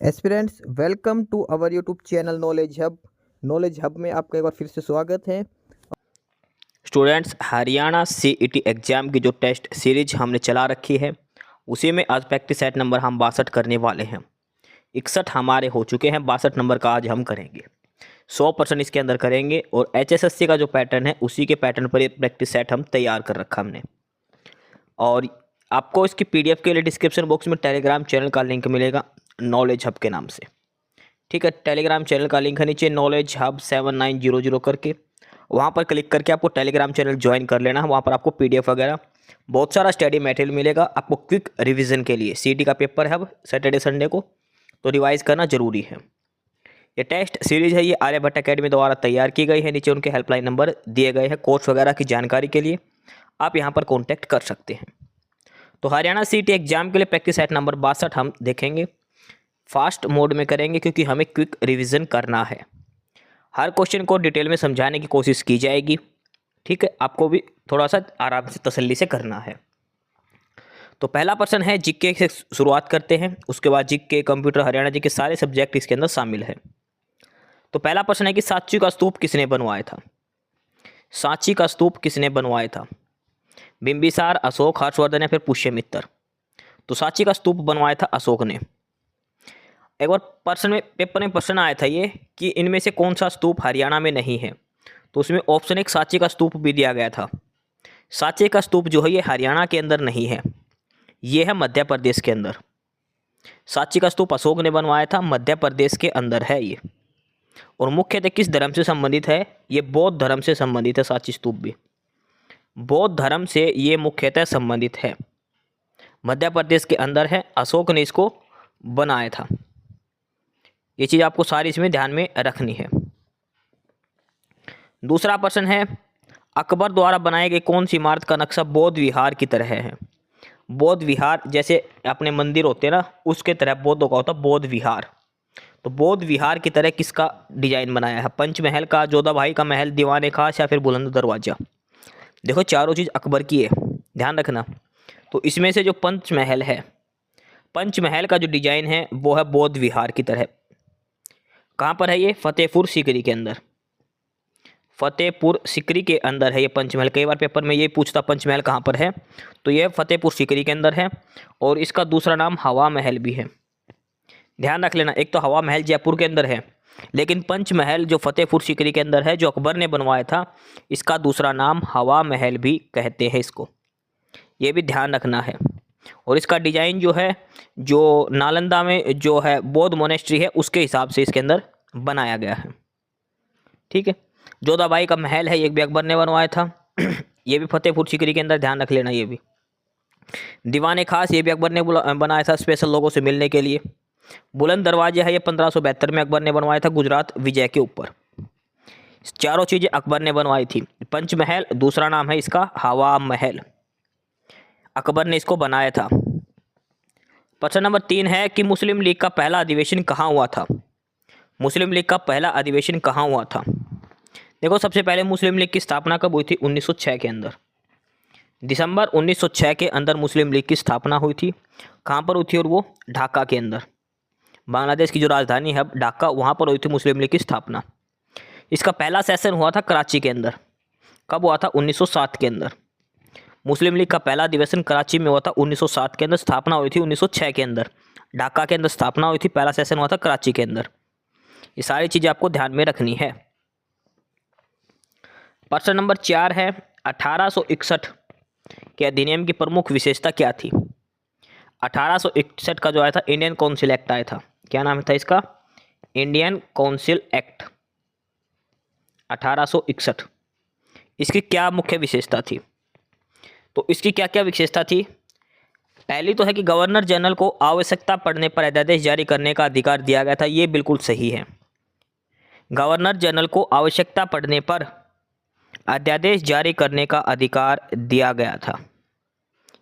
Aspirants welcome to our YouTube channel knowledge hub में आपका एक बार फिर से स्वागत है। स्टूडेंट्स, हरियाणा सीईटी एग्ज़ाम की जो टेस्ट सीरीज हमने चला रखी है उसी में आज प्रैक्टिस सेट नंबर हम 62 करने वाले हैं। 61 हमारे हो चुके हैं, 62 नंबर का आज हम करेंगे। 100% इसके अंदर करेंगे और एचएसएससी का जो पैटर्न है उसी के पैटर्न पर ये प्रैक्टिस सेट हम तैयार कर रखा हमने। और आपको इसकी पीडीएफ के लिए डिस्क्रिप्शन बॉक्स में टेलीग्राम चैनल का लिंक मिलेगा नॉलेज हब के नाम से। ठीक है, टेलीग्राम चैनल का लिंक है नीचे नॉलेज हब 7900 करके, वहाँ पर क्लिक करके आपको टेलीग्राम चैनल ज्वाइन कर लेना है। वहाँ पर आपको पीडीएफ वगैरह बहुत सारा स्टडी मटेरियल मिलेगा आपको क्विक रिवीजन के लिए। सीटी का पेपर है अब सैटरडे संडे को, तो रिवाइज करना जरूरी है। ये टेस्ट सीरीज है, ये आर्यभट्ट अकेडमी द्वारा तैयार की गई है। नीचे उनके हेल्पलाइन नंबर दिए गए हैं। कोर्स वगैरह की जानकारी के लिए आप यहाँ पर कॉन्टैक्ट कर सकते हैं। तो हरियाणा सीटी एग्जाम के लिए प्रैक्टिस सेट नंबर 62 हम देखेंगे। फास्ट मोड में करेंगे क्योंकि हमें क्विक रिवीजन करना है। हर क्वेश्चन को डिटेल में समझाने की कोशिश की जाएगी। ठीक है, आपको भी थोड़ा सा आराम से तसल्ली से करना है। तो पहला प्रश्न है, जीके से शुरुआत करते हैं, उसके बाद जीके, कंप्यूटर, हरियाणा जी के सारे सब्जेक्ट इसके अंदर शामिल है। तो पहला प्रश्न है कि सांची का स्तूप किसने बनवाया था? सांची का स्तूप किसने बनवाया था? बिंबिसार, अशोक, हर्षवर्धन या फिर पुष्यमित्र? तो सांची का स्तूप बनवाया था अशोक ने। एक बार प्रश्न में पेपर में प्रश्न आया था ये कि इनमें से कौन सा स्तूप हरियाणा में नहीं है, तो उसमें ऑप्शन एक सांची का स्तूप भी दिया गया था। सांची का स्तूप जो है ये हरियाणा के अंदर नहीं है, ये है मध्य प्रदेश के अंदर। सांची का स्तूप अशोक ने बनवाया था, मध्य प्रदेश के अंदर है ये। और मुख्यतः किस धर्म से संबंधित है? ये बौद्ध धर्म से संबंधित है। सांची स्तूप भी बौद्ध धर्म से ये मुख्यतः संबंधित है, मध्य प्रदेश के अंदर है। अशोक ने इसको बनाया था। ये चीज़ आपको सारी इसमें ध्यान में रखनी है। दूसरा प्रश्न है, अकबर द्वारा बनाए गए कौन सी इमारत का नक्शा बौद्ध विहार की तरह है? बौद्ध विहार जैसे अपने मंदिर होते हैं ना, उसके तरह बौद्धों का होता है बौद्ध विहार। तो बौद्ध विहार की तरह किसका डिजाइन बनाया है? पंचमहल का, जोधाबाई का महल, दीवाने खास या फिर बुलंद दरवाजा? देखो चारों चीज़ अकबर की है, ध्यान रखना। तो इसमें से जो पंचमहल है, पंचमहल का जो डिजाइन है वो है बौद्ध विहार की तरह। कहाँ पर है ये? फतेहपुर सीकरी के अंदर। फतेहपुर सीकरी के अंदर है ये पंचमहल। कई बार पेपर में ये पूछता पंचमहल कहाँ पर है, तो ये फतेहपुर सीकरी के अंदर है। और इसका दूसरा नाम हवा महल भी है, ध्यान रख लेना। एक तो हवा महल जयपुर के अंदर है, लेकिन पंचमहल जो फतेहपुर सीकरी के अंदर है, जो अकबर ने बनवाया था, इसका दूसरा नाम हवा महल भी कहते हैं इसको। ये भी ध्यान रखना है। और इसका डिजाइन जो है, जो नालंदा में जो है बौद्ध मोनेस्ट्री है, उसके हिसाब से इसके अंदर बनाया गया है। ठीक है, जोधाबाई का महल है, ये भी अकबर ने बनवाया था। ये भी फतेहपुर सीकरी के अंदर, ध्यान रख लेना। ये भी दीवाने खास, ये भी अकबर ने बनाया था स्पेशल लोगों से मिलने के लिए। बुलंद दरवाजे है, ये 1572 में अकबर ने बनवाया था गुजरात विजय के ऊपर। चारों चीज़ें अकबर ने बनवाई थी। पंचमहल दूसरा नाम है इसका हवा महल, अकबर ने इसको बनाया था। प्रश्न नंबर 3 है कि मुस्लिम लीग का पहला अधिवेशन कहाँ हुआ था? मुस्लिम लीग का पहला अधिवेशन कहाँ हुआ था? देखो सबसे पहले मुस्लिम लीग की स्थापना कब हुई थी? 1906 के अंदर। दिसंबर 1906 के अंदर मुस्लिम लीग की स्थापना हुई थी। कहाँ पर हुई थी? और वो ढाका के अंदर। बांग्लादेश की जो राजधानी है ढाका, वहाँ पर हुई थी मुस्लिम लीग की स्थापना। इसका पहला सेशन हुआ था कराची के अंदर। कब हुआ था? 1907 के अंदर। मुस्लिम लीग का पहला अधिवेशन कराची में हुआ था 1907 के अंदर। स्थापना हुई थी 1906 के अंदर। ढाका के अंदर स्थापना हुई थी, पहला सेशन हुआ था कराची के अंदर। ये सारी चीज़ें आपको ध्यान में रखनी है। प्रश्न नंबर 4 है, 1861 के अधिनियम की प्रमुख विशेषता क्या थी? 1861 का जो आया था इंडियन काउंसिल एक्ट आया था। क्या नाम था इसका? Indian council act 1861। इसकी क्या मुख्य विशेषता थी? तो इसकी क्या क्या विशेषता थी? पहली तो है कि गवर्नर जनरल को आवश्यकता पड़ने पर अध्यादेश जारी करने का अधिकार दिया गया था। ये बिल्कुल सही है, गवर्नर जनरल को आवश्यकता पड़ने पर अध्यादेश जारी करने का अधिकार दिया गया था।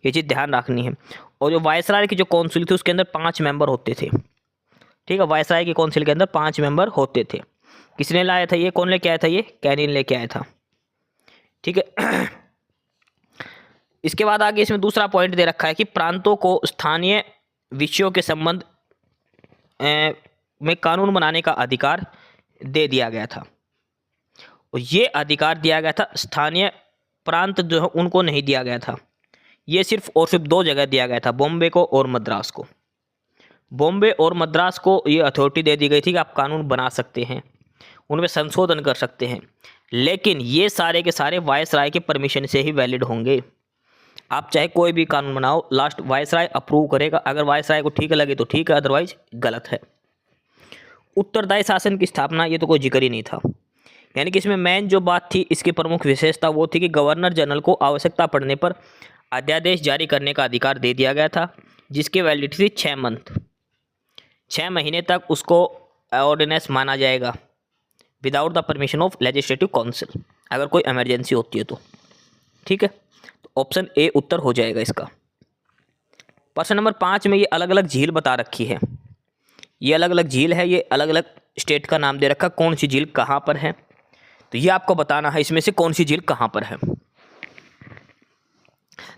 ये चीज़ ध्यान रखनी है। और जो वायसराय की जो काउंसिल थी उसके अंदर 5 मेंबर होते थे। ठीक है, वायसराय की काउंसिल के अंदर 5 मेंबर होते थे। किसने लाया था ये? कौन लेके आया था? ये कैनिंग लेके आया था। ठीक है। इसके बाद आगे इसमें दूसरा पॉइंट दे रखा है कि प्रांतों को स्थानीय विषयों के संबंध में कानून बनाने का अधिकार दे दिया गया था। और ये अधिकार दिया गया था स्थानीय प्रांत जो है उनको नहीं दिया गया था। ये सिर्फ और सिर्फ 2 जगह दिया गया था, बॉम्बे को और मद्रास को। बॉम्बे और मद्रास को ये अथॉरिटी दे दी गई थी कि आप कानून बना सकते हैं, उनमें संशोधन कर सकते हैं, लेकिन ये सारे के सारे वायसराय के परमिशन से ही वैलिड होंगे। आप चाहे कोई भी कानून बनाओ, लास्ट वायसराय अप्रूव करेगा। अगर वायसराय को ठीक लगे तो ठीक है, अदरवाइज गलत है। उत्तरदायी शासन की स्थापना, ये तो कोई जिक्र ही नहीं था। यानी कि इसमें मेन जो बात थी, इसकी प्रमुख विशेषता वो थी कि गवर्नर जनरल को आवश्यकता पड़ने पर अध्यादेश जारी करने का अधिकार दे दिया गया था, जिसकी वैलिडिटी थी 6 मंथ। 6 महीने तक उसको ऑर्डिनेंस माना जाएगा without the permission of legislative council, अगर कोई इमरजेंसी होती है तो। ठीक है, तो ऑप्शन ए उत्तर हो जाएगा इसका। प्रश्न नंबर 5 में ये अलग अलग झील बता रखी है। ये अलग अलग झील है, ये अलग अलग स्टेट का नाम दे रखा, कौन सी झील कहाँ पर है, तो ये आपको बताना है इसमें से कौन सी झील कहाँ पर है।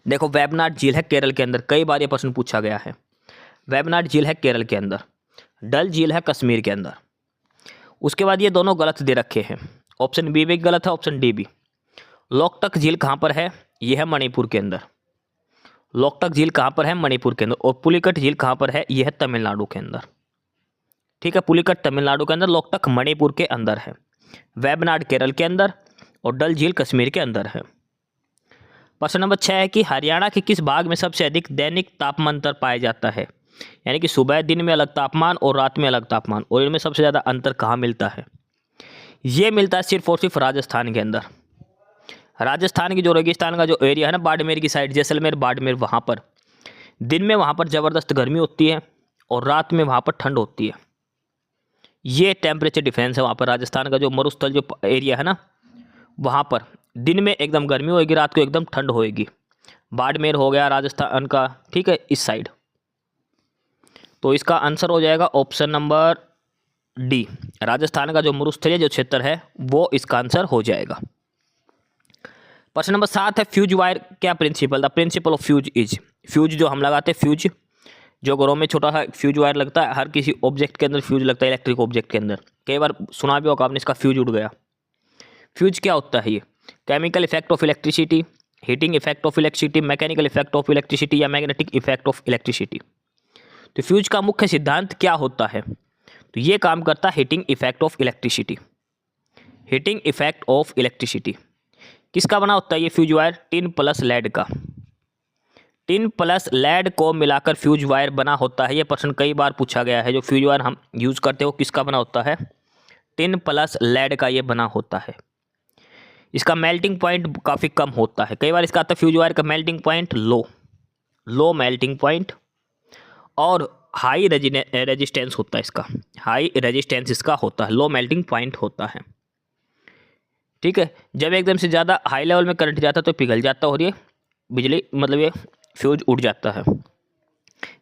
देखो, वेबनाड झील है केरल के अंदर, कई बार ये प्रश्न पूछा गया है। वेबनाड झील है केरल के अंदर। डल झील है कश्मीर के अंदर। उसके बाद ये दोनों गलत दे रखे हैं, ऑप्शन बी भी गलत है, ऑप्शन डी भी। लोकटक झील कहाँ पर है, ये है मणिपुर के अंदर। लोकटक झील कहाँ पर है, मणिपुर के अंदर। और पुलिकट झील कहाँ पर है, ये है तमिलनाडु के अंदर। ठीक है, पुलिकट तमिलनाडु के अंदर, लोकटक मणिपुर के अंदर है, वेबनाड केरल के अंदर और डल झील कश्मीर के अंदर है। प्रश्न नंबर 6 है कि हरियाणा के किस भाग में सबसे अधिक दैनिक तापमान अंतर पाया जाता है। यानी कि सुबह दिन में अलग तापमान और रात में अलग तापमान, और इनमें सबसे ज़्यादा अंतर कहाँ मिलता है। ये मिलता है सिर्फ और सिर्फ राजस्थान के अंदर। राजस्थान की जो रेगिस्तान का जो एरिया है ना, बाड़मेर की साइड, जैसलमेर बाड़मेर, वहाँ पर दिन में वहाँ पर ज़बरदस्त गर्मी होती है और रात में वहाँ पर ठंड होती है। ये टेम्परेचर डिफरेंस है वहाँ पर। राजस्थान का जो मरुस्थल जो एरिया है ना, वहाँ पर दिन में एकदम गर्मी होएगी, रात को एकदम ठंड होएगी। बाड़मेर हो गया राजस्थान का, ठीक है, इस साइड। तो इसका आंसर हो जाएगा ऑप्शन नंबर डी। राजस्थान का जो मरुस्थलीय जो क्षेत्र है वो इसका आंसर हो जाएगा। प्रश्न नंबर 7 है फ्यूज वायर क्या principle, the principle of fuse is. Fuse जो हम लगाते हैं, फ्यूज जो घरों में छोटा सा फ्यूज वायर लगता है, हर किसी ऑब्जेक्ट के अंदर फ्यूज लगता है, इलेक्ट्रिक ऑब्जेक्ट के अंदर। कई बार सुना भी होगा आपने, इसका फ्यूज उड़ गया। फ्यूज क्या होता है, ये chemical effect of electricity, heating effect of electricity, mechanical effect of electricity या मैग्नेटिक इफेक्ट ऑफ इलेक्ट्रिसिटी। तो फ्यूज का मुख्य सिद्धांत क्या होता है, तो ये काम करता है heating effect of electricity. Heating effect of electricity किसका बना होता है ये fuse wire, tin plus lead का। टिन प्लस लेड को मिलाकर फ्यूज वायर बना होता है। ये प्रश्न कई बार पूछा गया है। जो फ्यूज वायर हम यूज़ करते हो किसका बना होता है, टिन प्लस लेड का ये बना होता है। इसका मेल्टिंग पॉइंट काफ़ी कम होता है। कई बार इसका आता है फ्यूज वायर का melting point low melting point और हाई रेजिस्टेंस होता है इसका, हाई रेजिस्टेंस इसका होता है, लो मेल्टिंग पॉइंट होता है। ठीक है, जब एकदम से ज़्यादा हाई लेवल में करंट जाता है तो पिघल जाता है और ये बिजली मतलब ये फ्यूज उड़ जाता है।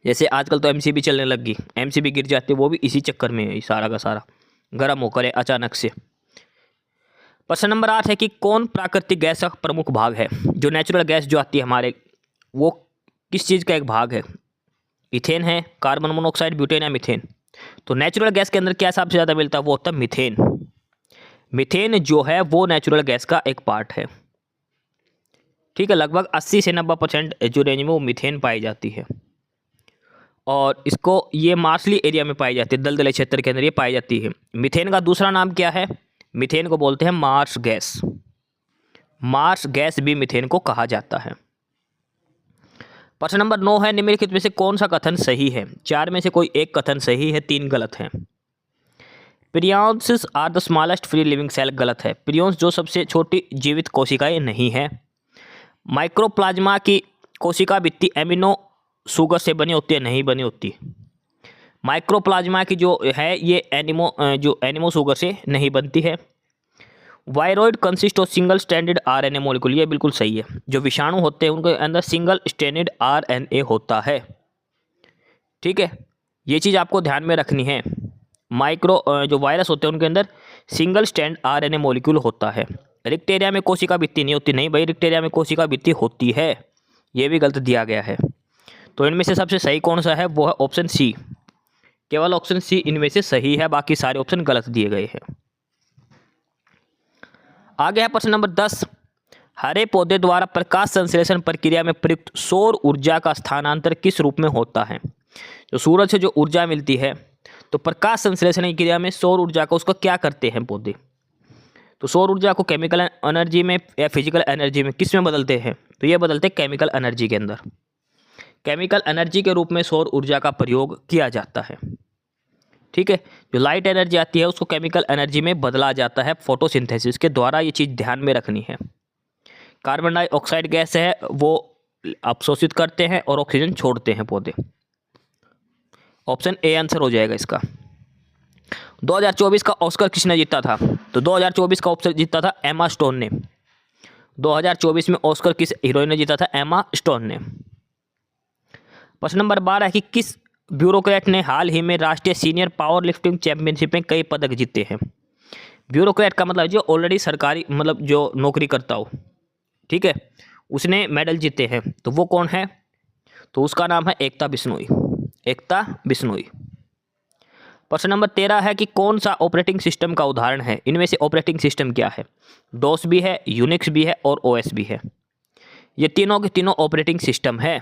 जैसे आजकल तो एमसीबी चलने लग गई, एमसीबी गिर जाती है, वो भी इसी चक्कर में है, सारा का सारा गर्म होकर अचानक से। प्रश्न नंबर 8 है कि कौन प्राकृतिक गैस का प्रमुख भाग है। जो नेचुरल गैस जो आती है हमारे, वो किस चीज़ का एक भाग है, इथेन है, कार्बन मोनोऑक्साइड, ब्यूटेन या मीथेन। तो नेचुरल गैस के अंदर क्या सबसे ज़्यादा मिलता है, वो होता है मीथेन। मीथेन जो है वो नेचुरल गैस का एक पार्ट है। ठीक है, लगभग 80 से 90% जो रेंज में वो मीथेन पाई जाती है और इसको ये मार्शली एरिया में पाई जाती है, दलदली क्षेत्र के अंदर ये पाई जाती है। मीथेन का दूसरा नाम क्या है, मीथेन को बोलते हैं मार्श गैस। मार्श गैस भी मीथेन को कहा जाता है। प्रश्न नंबर 9 है निम्नलिखित में से कौन सा कथन सही है। 4 में से कोई एक कथन सही है, 3 गलत हैं। Prions are the smallest free living cell गलत है। प्रियॉन्स जो सबसे छोटी जीवित कोशिकाएं नहीं है। माइक्रोप्लाज्मा की कोशिका भित्ति एमिनो शुगर से बनी होती है, नहीं बनी होती। माइक्रोप्लाज्मा की जो है ये एनिमो शुगर से नहीं बनती है। Viroid consist of single stranded RNA molecule, ये बिल्कुल सही है। जो विषाणु होते हैं उनके अंदर सिंगल स्ट्रैंडेड आरएनए होता है। ठीक है, ये चीज़ आपको ध्यान में रखनी है। जो वायरस होते हैं उनके अंदर सिंगल स्ट्रैंड आरएनए मॉलिक्यूल होता है। रिक्टेरिया में कोशिका भित्ति नहीं होती, नहीं भाई, रिक्टेरिया में कोशिका भित्ति होती है, ये भी गलत दिया गया है। तो इनमें से सबसे सही कौन सा है, वो है ऑप्शन सी। केवल ऑप्शन सी इनमें से सही है, बाकी सारे ऑप्शन गलत दिए गए हैं। आगे है प्रश्न नंबर 10। हरे पौधे द्वारा प्रकाश संश्लेषण प्रक्रिया में प्रयुक्त सौर ऊर्जा का स्थानांतरण किस रूप में होता है? जो सूरज से जो ऊर्जा मिलती है, तो प्रकाश संश्लेषण की क्रिया में सौर ऊर्जा को उसको क्या करते हैं पौधे? तो सौर ऊर्जा को केमिकल एनर्जी में या फिजिकल एनर्जी में किस में बदलते हैं? तो ये बदलते हैं केमिकल एनर्जी के अंदर। केमिकल एनर्जी के रूप में सौर ऊर्जा का प्रयोग किया जाता है। ठीक है, जो लाइट एनर्जी आती है उसको केमिकल एनर्जी में बदला जाता है फोटोसिंथेसिस के द्वारा। ये चीज़ ध्यान में रखनी है। कार्बन डाइऑक्साइड गैस है वो अवशोषित करते हैं और ऑक्सीजन छोड़ते हैं पौधे। ऑप्शन ए आंसर हो जाएगा इसका। 2024 का ऑस्कर किसने जीता था? तो 2024 का ऑस्कर जीता था एमा स्टोन ने। 2024 में ऑस्कर किस हीरोइन ने जीता था? एमा स्टोन ने। प्रश्न नंबर 12 है कि किस ब्यूरोक्रेट ने हाल ही में राष्ट्रीय सीनियर पावर लिफ्टिंग चैंपियनशिप में कई पदक जीते हैं? ब्यूरोक्रेट का मतलब जो ऑलरेडी सरकारी मतलब जो नौकरी करता हो, ठीक है, उसने मेडल जीते हैं। तो वो कौन है? तो उसका नाम है एकता बिश्नोई। एकता बिश्नोई। प्रश्न नंबर 13 है कि कौन सा ऑपरेटिंग सिस्टम का उदाहरण है? इनमें से ऑपरेटिंग सिस्टम क्या है? डोस भी है, यूनिक्स भी है और ओएस भी है। ये तीनों के तीनों ऑपरेटिंग सिस्टम है।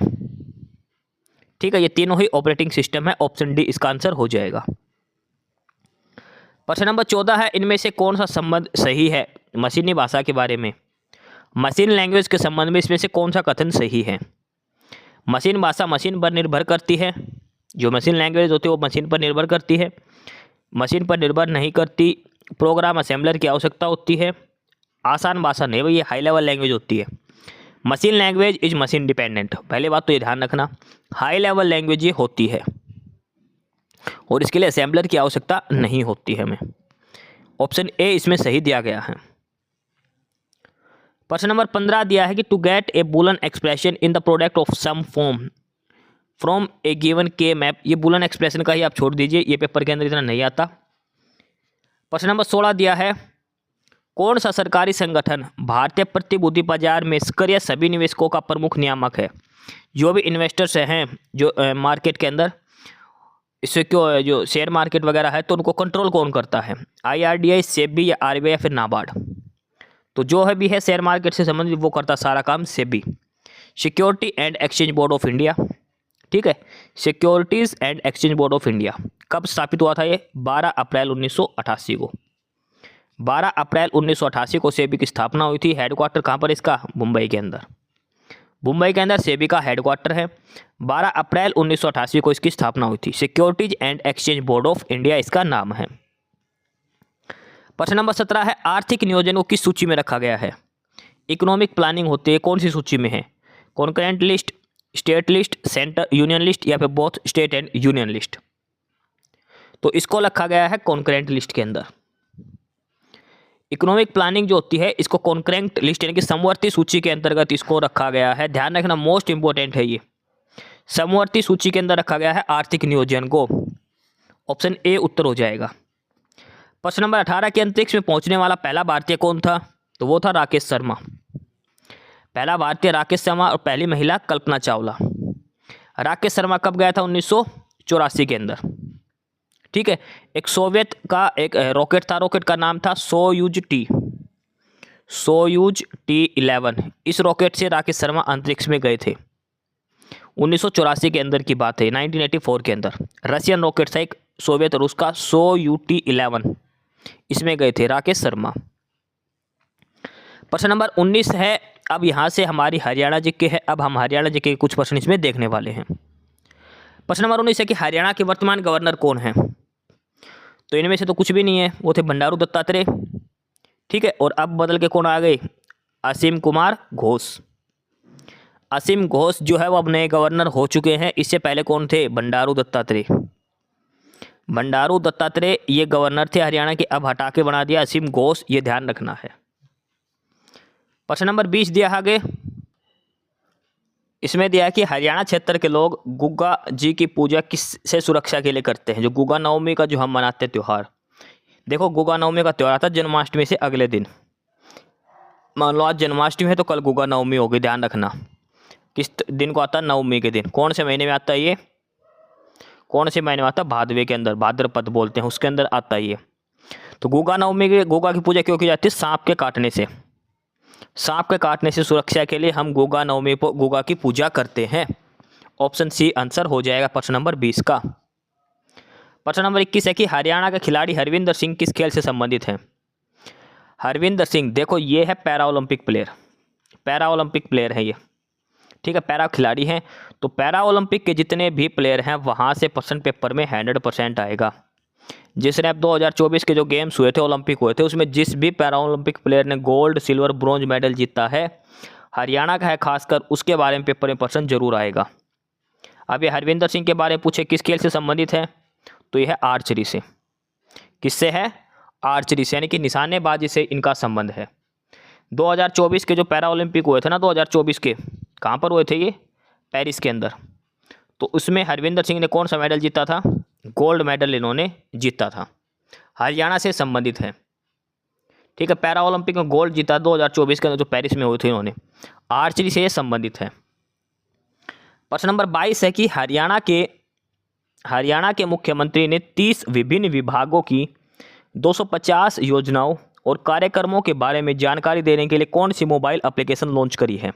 ठीक है, ये तीनों ही ऑपरेटिंग सिस्टम है। ऑप्शन डी इसका आंसर हो जाएगा। प्रश्न नंबर 14 है इनमें से कौन सा संबंध सही है मशीनी भाषा के बारे में? मशीन लैंग्वेज के संबंध में इसमें से कौन सा कथन सही है? मशीन भाषा मशीन पर निर्भर करती है। जो मशीन लैंग्वेज होती है वो मशीन पर निर्भर करती है। मशीन पर निर्भर नहीं करती। प्रोग्राम असेंबलर की आवश्यकता होती है। आसान भाषा नहीं, ये हाई लेवल लैंग्वेज होती है। Machine language is machine dependent. पहले बात तो ये ध्यान रखना, हाई लेवल लैंग्वेज ये होती है और इसके लिए असेंबलर की आवश्यकता नहीं होती है हमें। ऑप्शन ए इसमें सही दिया गया है। प्रश्न नंबर 15 दिया है कि to get a Boolean expression in the product of sum form from a given K map. ये बुलन एक्सप्रेशन का ही आप छोड़ दीजिए, ये पेपर के अंदर इतना नहीं आता। प्रश्न नंबर 16 दिया है कौन सा सरकारी संगठन भारतीय प्रतिभूति बाजार में सक्रिय सभी निवेशकों का प्रमुख नियामक है? जो भी इन्वेस्टर्स हैं जो मार्केट के अंदर, इससे क्यों जो शेयर मार्केट वगैरह है, तो उनको कंट्रोल कौन करता है? IRDAI, सेबी या आरबीआई या फिर नाबार्ड? तो जो है भी है शेयर मार्केट से संबंधित वो करता सारा काम SEBI, security and exchange board of India. ठीक है, securities and exchange board of India कब स्थापित हुआ था? ये 12 अप्रैल 1988 को। 12 अप्रैल 1988 को सेबी की स्थापना हुई थी। हेडक्वार्टर कहाँ पर इसका? मुंबई के अंदर। मुंबई के अंदर सेबी का हेडक्वार्टर है। 12 अप्रैल 1988 को इसकी स्थापना हुई थी। Securities and exchange board of India इसका नाम है। प्रश्न नंबर 17 है आर्थिक नियोजन को किस सूची में रखा गया है? इकोनॉमिक प्लानिंग होती है, कौन सी सूची में है? Concurrent list, state list, centre union list या फिर both state and union list? तो इसको रखा गया है कॉन्करेंट लिस्ट के अंदर। इकोनॉमिक प्लानिंग जो होती है इसको कॉन्करेंट लिस्ट यानी कि समवर्ती सूची के अंतर्गत इसको रखा गया है। ध्यान रखना, मोस्ट इंपॉर्टेंट है ये। समवर्ती सूची के अंदर रखा गया है आर्थिक नियोजन को। ऑप्शन ए उत्तर हो जाएगा। प्रश्न नंबर 18 के अंतरिक्ष में पहुंचने वाला पहला भारतीय कौन था? तो वो था राकेश शर्मा। पहला भारतीय राकेश शर्मा और पहली महिला कल्पना चावला। राकेश शर्मा कब गया था? 1984 के अंदर। ठीक है, एक सोवियत का एक रॉकेट था, रॉकेट का नाम था सोयूज T11। इस रॉकेट से राकेश शर्मा अंतरिक्ष में गए थे। 1984 के अंदर की बात है, 1984 के अंदर। रशियन रॉकेट था एक सोवियत रूस का सोयूज T11, इसमें गए थे राकेश शर्मा। प्रश्न नंबर 19 है, अब यहाँ से हमारी हरियाणा जीके है। अब हम हरियाणा जीके के कुछ प्रश्न इसमें देखने वाले हैं। प्रश्न नंबर 19 है कि हरियाणा के वर्तमान गवर्नर कौन है? तो इनमें से तो कुछ भी नहीं है, वो थे बंडारू दत्तात्रेय। ठीक है, और अब बदल के कौन आ गए? असीम कुमार घोष। असीम घोष जो है वो अब नए गवर्नर हो चुके हैं। इससे पहले कौन थे? बंडारू दत्तात्रेय। बंडारू दत्तात्रेय ये गवर्नर थे हरियाणा के, अब हटा के बना दिया असीम घोष, ये ध्यान रखना है। प्रश्न नंबर 20 दिया आगे, इसमें दिया है कि हरियाणा क्षेत्र के लोग गुग्गा जी की पूजा किस से सुरक्षा के लिए करते हैं? जो गुग्गा नवमी का जो हम मनाते हैं त्यौहार, देखो गुग्गा नवमी का त्यौहार आता है जन्माष्टमी से अगले दिन। मान लो आज जन्माष्टमी है तो कल गुग्गा नवमी होगी, ध्यान रखना। किस दिन को आता है? नवमी के दिन। कौन से महीने में आता है ये? कौन से महीने में आता है? भादवे के अंदर, भाद्रपद बोलते हैं, उसके अंदर आता है ये। तो गुगा नवमी के गुगा की पूजा क्यों की जाती है? सांप के काटने से, सांप के काटने से सुरक्षा के लिए हम गुगा नवमी को गुगा की पूजा करते हैं। ऑप्शन सी आंसर हो जाएगा प्रश्न नंबर 20 का। प्रश्न नंबर 21 है कि हरियाणा के खिलाड़ी हरविंदर सिंह किस खेल से संबंधित हैं? हरविंदर सिंह, देखो ये है para Olympic player, para Olympic player है ये, ठीक है, पैरा खिलाड़ी हैं। तो पैरा ओलंपिक के जितने भी प्लेयर हैं वहाँ से क्वेश्चन पेपर में 100% आएगा। जिसने अब 2024 के जो गेम्स हुए थे, ओलंपिक हुए थे, उसमें जिस भी पैरा ओलंपिक प्लेयर ने गोल्ड, सिल्वर, ब्रॉन्ज मेडल जीता है, हरियाणा का है खासकर, उसके बारे में पेपर में प्रश्न जरूर आएगा। अब ये हरविंदर सिंह के बारे में पूछे किस खेल से संबंधित है, तो यह है आर्चरी से। किससे है? आर्चरी से, यानी कि निशानेबाजी से इनका संबंध है। 2024 के जो पैरा ओलंपिक हुए थे ना, 2024 के, कहाँ पर हुए थे ये? पेरिस के अंदर। तो उसमें हरविंदर सिंह ने कौन सा मेडल जीता था? गोल्ड मेडल इन्होंने जीता था, हरियाणा से संबंधित है, ठीक है। पैरा ओलंपिक में गोल्ड जीता 2024 के अंदर जो पेरिस में हुए थे, इन्होंने आर्चरी से संबंधित है। प्रश्न नंबर 22 है कि हरियाणा के मुख्यमंत्री ने 30 विभिन्न विभागों की 250 योजनाओं और कार्यक्रमों के बारे में जानकारी देने के लिए कौन सी मोबाइल एप्लीकेशन लॉन्च करी है?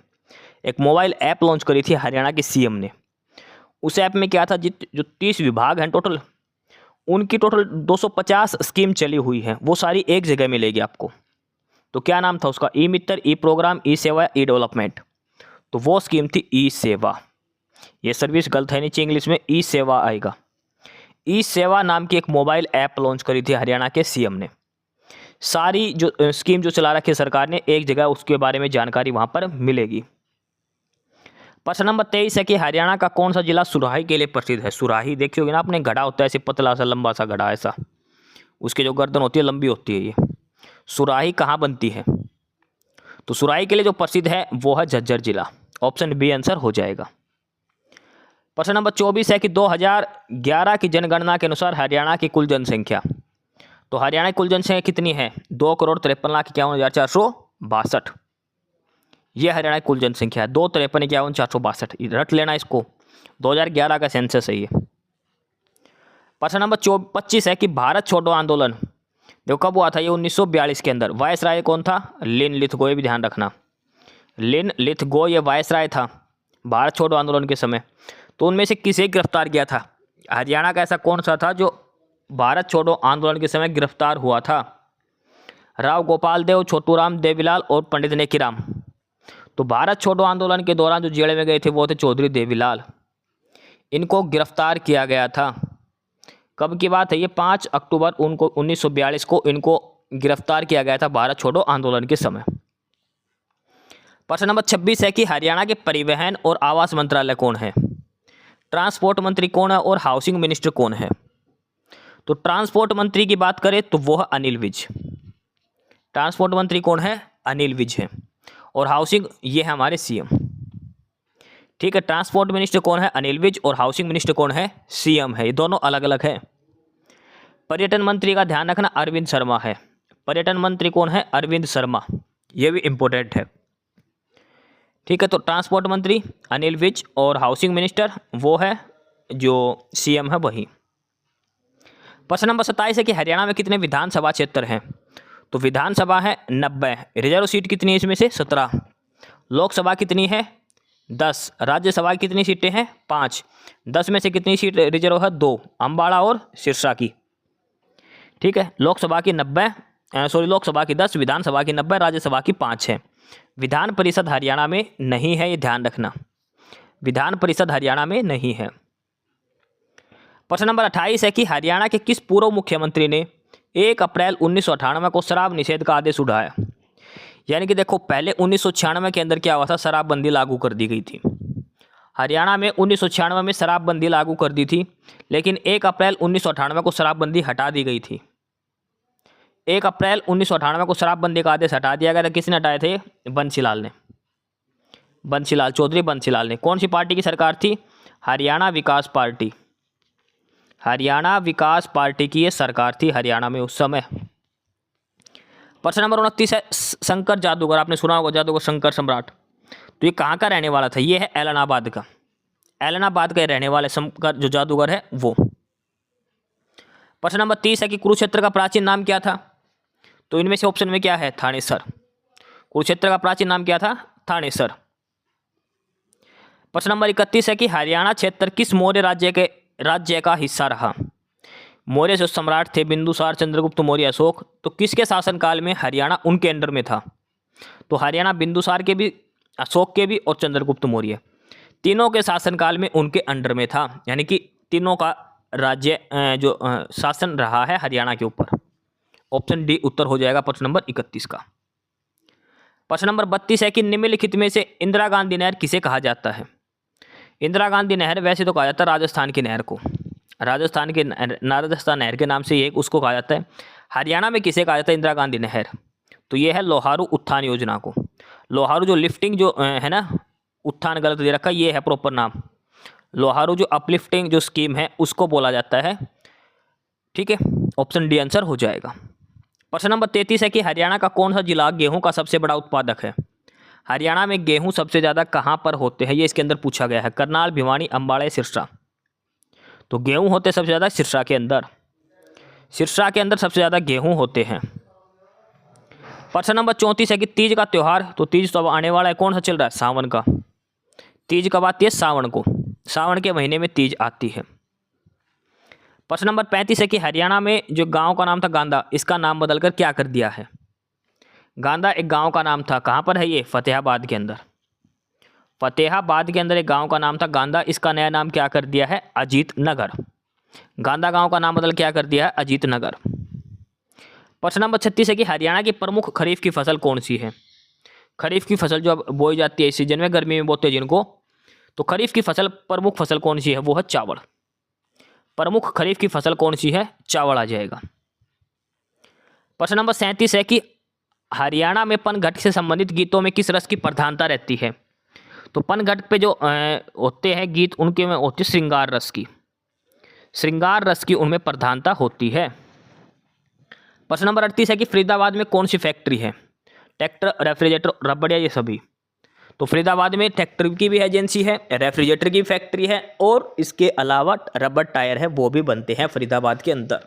एक मोबाइल ऐप लॉन्च करी थी हरियाणा के सीएम ने। उस ऐप में क्या था, जो 30 विभाग हैं टोटल, उनकी टोटल 250 स्कीम चली हुई है, वो सारी एक जगह मिलेगी आपको। तो क्या नाम था उसका? ई मित्र, ई प्रोग्राम, ई सेवा, ई डेवलपमेंट। तो वो स्कीम थी ई सेवा। ये सर्विस गलत है नीचे इंग्लिश में ई सेवा आएगा। ई सेवा नाम की एक मोबाइल ऐप लॉन्च करी थी हरियाणा के सीएम ने। सारी जो स्कीम जो चला रखी है सरकार ने, एक जगह उसके बारे में जानकारी वहां पर मिलेगी। प्रश्न नंबर 23 है कि हरियाणा का कौन सा जिला सुराही के लिए प्रसिद्ध है? सुराही देखी होगी ना आपने, घड़ा होता है ऐसे पतला सा लंबा सा घड़ा ऐसा, उसकी जो गर्दन होती है लंबी होती है। ये सुराही कहाँ बनती है? तो सुराही के लिए जो प्रसिद्ध है वो है झज्जर जिला। ऑप्शन बी आंसर हो जाएगा। प्रश्न नंबर 24 है कि 2011 की जनगणना के अनुसार हरियाणा की कुल जनसंख्या, तो हरियाणा की कुल जनसंख्या कितनी है? 2,53,51,462। ये हरियाणा की कुल जनसंख्या है, 2,53,51,462, रट लेना इसको, 2011 का सेंसस है ये। प्रश्न नंबर 25 है कि भारत छोड़ो आंदोलन देखो कब हुआ था? ये 1942 के अंदर। वायसराय कौन था? लिन लिथगो, ये भी ध्यान रखना, लिन लिथगो ये वायसराय था भारत छोड़ो आंदोलन के समय। तो उनमें से किसे गिरफ्तार किया था? हरियाणा का ऐसा कौन सा था जो भारत छोड़ो आंदोलन के समय गिरफ्तार हुआ था? राव गोपाल देव, छोटूराम देवीलाल और पंडित नेकीराम। तो भारत छोड़ो आंदोलन के दौरान जो जेल में गए थे वो थे चौधरी देवीलाल। इनको गिरफ्तार किया गया था। कब की बात है ये? 5 अक्टूबर 1942 को इनको गिरफ्तार किया गया था भारत छोड़ो आंदोलन के समय। प्रश्न नंबर 26 है कि हरियाणा के परिवहन और आवास मंत्रालय कौन है? ट्रांसपोर्ट मंत्री कौन है और हाउसिंग मिनिस्टर कौन है? तो ट्रांसपोर्ट मंत्री की बात करें तो वो है अनिल विज। ट्रांसपोर्ट मंत्री कौन है? अनिल विज है। और हाउसिंग ये है हमारे सीएम, ठीक है। ट्रांसपोर्ट मिनिस्टर कौन है? अनिल विज। और हाउसिंग मिनिस्टर कौन है? सीएम है। ये दोनों अलग अलग है। पर्यटन मंत्री का ध्यान रखना, अरविंद शर्मा है। पर्यटन मंत्री कौन है? अरविंद शर्मा। ये भी इंपॉर्टेंट है, ठीक है। तो ट्रांसपोर्ट मंत्री अनिल विज और हाउसिंग मिनिस्टर वो है जो सीएम है वही। प्रश्न नंबर 27 है कि हरियाणा में कितने विधानसभा क्षेत्र हैं? तो विधानसभा है 90, रिजर्व सीट कितनी है इसमें से? 17, लोकसभा कितनी है? 10, राज्यसभा की कितनी सीटें हैं? 5, 10 में से कितनी सीट रिजर्व है? 2, अम्बाड़ा और सिरसा की, ठीक है। लोकसभा की 90, लोकसभा की 10, विधानसभा की 90, राज्यसभा की 5 है। विधान परिषद हरियाणा में नहीं है, ये ध्यान रखना, विधान परिषद हरियाणा में नहीं है। प्रश्न नंबर 28 है कि हरियाणा के किस पूर्व मुख्यमंत्री ने 1 अप्रैल 1998 को शराब निषेध का आदेश उठाया? यानी कि देखो पहले 1996 के अंदर क्या हुआ था? शराबबंदी लागू कर दी गई थी हरियाणा में। 1996 में शराबबंदी लागू कर दी थी, लेकिन 1 अप्रैल 1998 को शराबबंदी हटा दी गई थी। 1 अप्रैल 1998 को शराबबंदी का आदेश हटा दिया गया था। किसने हटाए थे? बंसीलाल ने, बंसीलाल, चौधरी बंसीलाल ने। कौन सी पार्टी की सरकार थी? हरियाणा विकास पार्टी, हरियाणा विकास पार्टी की ये सरकार थी हरियाणा में उस समय। प्रश्न नंबर 29 है शंकर जादूगर, आपने सुना होगा जादूगर शंकर सम्राट। तो ये कहाँ का रहने वाला था? ये है एलनाबाद का, एलनाबाद के रहने वाले शंकर जो जादूगर है वो। प्रश्न नंबर 30 है कि कुरुक्षेत्र का प्राचीन नाम क्या था? तो इनमें से ऑप्शन में क्या है? थानेसर। कुरुक्षेत्र का प्राचीन नाम क्या था? थानेसर। प्रश्न नंबर 31 है कि हरियाणा क्षेत्र किस मौर्य राज्य का हिस्सा रहा? मौर्य जो सम्राट थे बिंदुसार, चंद्रगुप्त मौर्य, अशोक, तो किसके शासनकाल में हरियाणा उनके अंडर में था? तो हरियाणा बिंदुसार के भी, अशोक के भी और चंद्रगुप्त मौर्य, तीनों के शासनकाल में उनके अंडर में था। यानी कि तीनों का राज्य शासन रहा है हरियाणा के ऊपर। ऑप्शन डी उत्तर हो जाएगा प्रश्न नंबर 31 का। प्रश्न नंबर 32 है कि निम्नलिखित में से इंदिरा गांधी नहर किसे कहा जाता है? इंदिरा गांधी नहर वैसे तो कहा जाता है राजस्थान की नहर को, राजस्थान नहर के नाम से ये उसको कहा जाता है। हरियाणा में किसे कहा जाता है इंदिरा गांधी नहर? तो ये है लोहारू उत्थान योजना को। लोहारू जो लिफ्टिंग जो है ना, उत्थान गलत दे रखा, ये है प्रॉपर नाम। लोहारू जो अपलिफ्टिंग जो स्कीम है उसको बोला जाता है। ठीक है, ऑप्शन डी आंसर हो जाएगा। प्रश्न नंबर 33 है कि हरियाणा का कौन सा जिला गेहूं का सबसे बड़ा उत्पादक है? हरियाणा में गेहूं सबसे ज़्यादा कहाँ पर होते हैं, ये इसके अंदर पूछा गया है। करनाल, भिवानी, अम्बाड़ा, सिरसा। तो गेहूं होते सबसे ज़्यादा सिरसा के अंदर। सिरसा के अंदर सबसे ज़्यादा गेहूं होते हैं। प्रश्न नंबर 34 है कि तीज का त्यौहार, तो तीज तो अब आने वाला है, कौन सा चल रहा है? सावन का। तीज कब आती है? सावन को। सावन के महीने में तीज आती है। प्रश्न नंबर 35 है कि हरियाणा में जो गांव का नाम था गांधा, इसका नाम बदलकर क्या कर दिया है? गांधा एक गांव का नाम था, कहाँ पर है ये? फतेहाबाद के अंदर। फतेहाबाद के अंदर एक गांव का नाम था गांधा, इसका नया नाम क्या कर दिया है? अजीत नगर। गांधा गांव का नाम बदल क्या कर दिया है? अजीत नगर। प्रश्न नंबर 36 है कि हरियाणा की प्रमुख खरीफ की फसल कौन सी है? खरीफ की फसल जो अब बोई जाती है इस सीजन में, गर्मी में बोते हैं जिनको, तो खरीफ की फसल प्रमुख फसल कौन सी है? वो है चावल। प्रमुख खरीफ की फसल कौन सी है? चावल आ जाएगा। प्रश्न नंबर 37 है कि हरियाणा में पनघट से संबंधित गीतों में किस रस की प्रधानता रहती है? तो पनघट पे जो होते हैं गीत, उनके में होती है श्रृंगार रस की। श्रृंगार रस की उनमें प्रधानता होती है। प्रश्न नंबर 38 है कि फरीदाबाद में कौन सी फैक्ट्री है? ट्रैक्टर, रेफ्रिजरेटर, रबड़ या ये सभी? तो फरीदाबाद में ट्रैक्टर की भी एजेंसी है, रेफ्रिजरेटर की फैक्ट्री है और इसके अलावा रबड़ टायर है, वो भी बनते हैं फरीदाबाद के अंदर।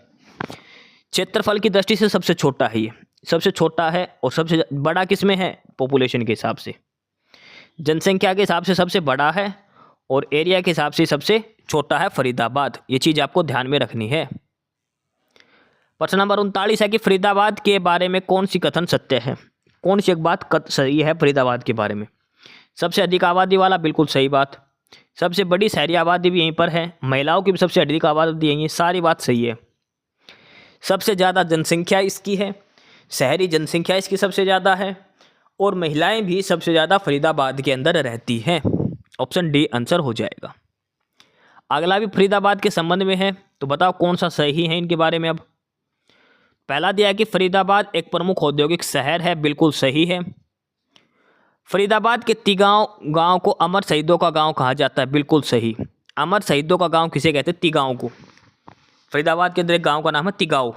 क्षेत्रफल की दृष्टि से सबसे छोटा है ये, सबसे छोटा है। और सबसे बड़ा किसमें है? पॉपुलेशन के हिसाब से, जनसंख्या के हिसाब से सबसे बड़ा है और एरिया के हिसाब से सबसे छोटा है फरीदाबाद। ये चीज़ आपको ध्यान में रखनी है। प्रश्न नंबर 39 है कि फरीदाबाद के बारे में कौन सी कथन सत्य है? कौन सी एक बात सही है फरीदाबाद के बारे में? सबसे अधिक आबादी वाला, बिल्कुल सही बात। सबसे बड़ी शहरी आबादी भी यहीं पर है, महिलाओं की भी सबसे अधिक आबादी यहीं है, सारी बात सही है। सबसे ज़्यादा जनसंख्या इसकी है, शहरी जनसंख्या इसकी सबसे ज़्यादा है और महिलाएं भी सबसे ज़्यादा फरीदाबाद के अंदर रहती हैं। ऑप्शन डी आंसर हो जाएगा। अगला भी फरीदाबाद के संबंध में है, तो बताओ कौन सा सही है इनके बारे में। अब पहला दिया है कि फरीदाबाद एक प्रमुख औद्योगिक शहर है, बिल्कुल सही है। फरीदाबाद के तिगांव गांव को अमर शहीदों का गांव कहा जाता है, बिल्कुल सही। अमर शहीदों का गांव किसे कहते हैं? तिगांव को। फरीदाबाद के अंदर एक गांव का नाम है तिगांव,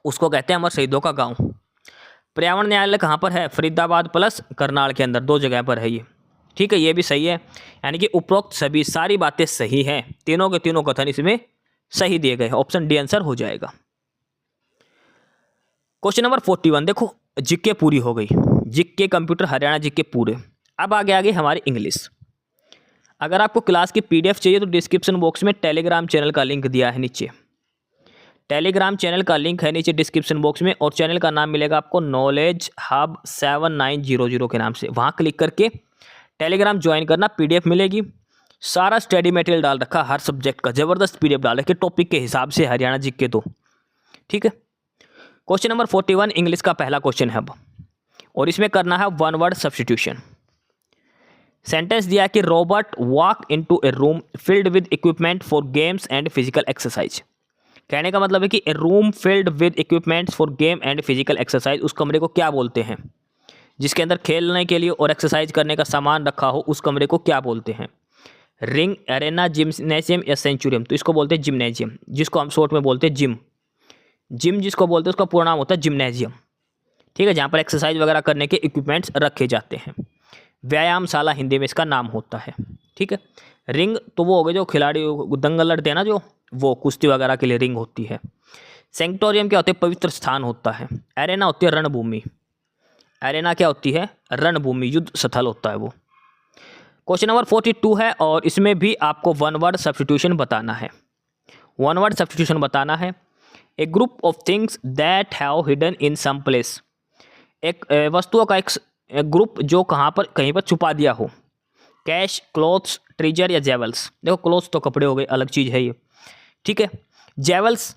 उसको कहते हैं अमर शहीदों का गांव। पर्यावरण न्यायालय कहाँ पर है? फरीदाबाद प्लस करनाल के अंदर, दो जगह पर है ये। ठीक है, ये भी सही है। यानी कि उपरोक्त सभी सारी बातें सही हैं, तीनों के तीनों कथन इसमें सही दिए गए हैं। ऑप्शन डी आंसर हो जाएगा। क्वेश्चन नंबर 41 देखो, जीके पूरी हो गई, जीके कंप्यूटर हरियाणा जीके पूरे। अब आगे हमारी इंग्लिश। अगर आपको क्लास की पीडीएफ चाहिए तो डिस्क्रिप्शन बॉक्स में टेलीग्राम चैनल का लिंक दिया है नीचे। टेलीग्राम चैनल का लिंक है नीचे डिस्क्रिप्शन बॉक्स में और चैनल का नाम मिलेगा आपको नॉलेज हब 7900 के नाम से। वहाँ क्लिक करके टेलीग्राम ज्वाइन करना, पीडीएफ मिलेगी। सारा स्टडी मटेरियल डाल रखा, हर सब्जेक्ट का ज़बरदस्त पीडीएफ डाल रखे टॉपिक के हिसाब से हरियाणा जीके तो। ठीक है, क्वेश्चन नंबर 41 इंग्लिश का पहला क्वेश्चन है अब, और इसमें करना है वन वर्ड सब्स्टिट्यूशन। सेंटेंस दिया कि Robert walk into a room filled with equipment for games and physical exercise. कहने का मतलब है कि a room filled with equipments for game and physical exercise, उस कमरे को क्या बोलते हैं? जिसके अंदर खेलने के लिए और एक्सरसाइज करने का सामान रखा हो, उस कमरे को क्या बोलते हैं? रिंग, एरेना, जिम्नेशियम या सेंचुरियम? तो इसको बोलते हैं जिम्नेजियम, जिसको हम शॉर्ट में बोलते हैं जिम। जिम जिसको बोलते हैं उसका पूरा नाम होता है जिम्नेजियम। ठीक है, जहाँ पर एक्सरसाइज वगैरह करने के इक्विपमेंट्स रखे जाते हैं। व्यायामशाला हिंदी में इसका नाम होता है। ठीक है, रिंग तो वो हो गए जो खिलाड़ी दंगल लड़ते हैं ना, जो वो कुश्ती वगैरह के लिए रिंग होती है। सेंक्टोरियम क्या होता है? पवित्र स्थान होता है। एरेना होती है रणभूमि। एरेना क्या होती है? रणभूमि, युद्ध स्थल होता है वो। क्वेश्चन नंबर 42 है और इसमें भी आपको वन वर्ड सब्स्टिट्यूशन बताना है। वन वर्ड सब्स्टिट्यूशन बताना है। A group of things that have hidden in some place. एक वस्तुओं का एक ग्रुप जो कहाँ पर कहीं पर छुपा दिया हो। कैश, क्लोथ्स, ट्रेजर या जेवल्स। देखो क्लोथ्स तो कपड़े हो गए, अलग चीज़ है ये। ठीक है, जेवल्स,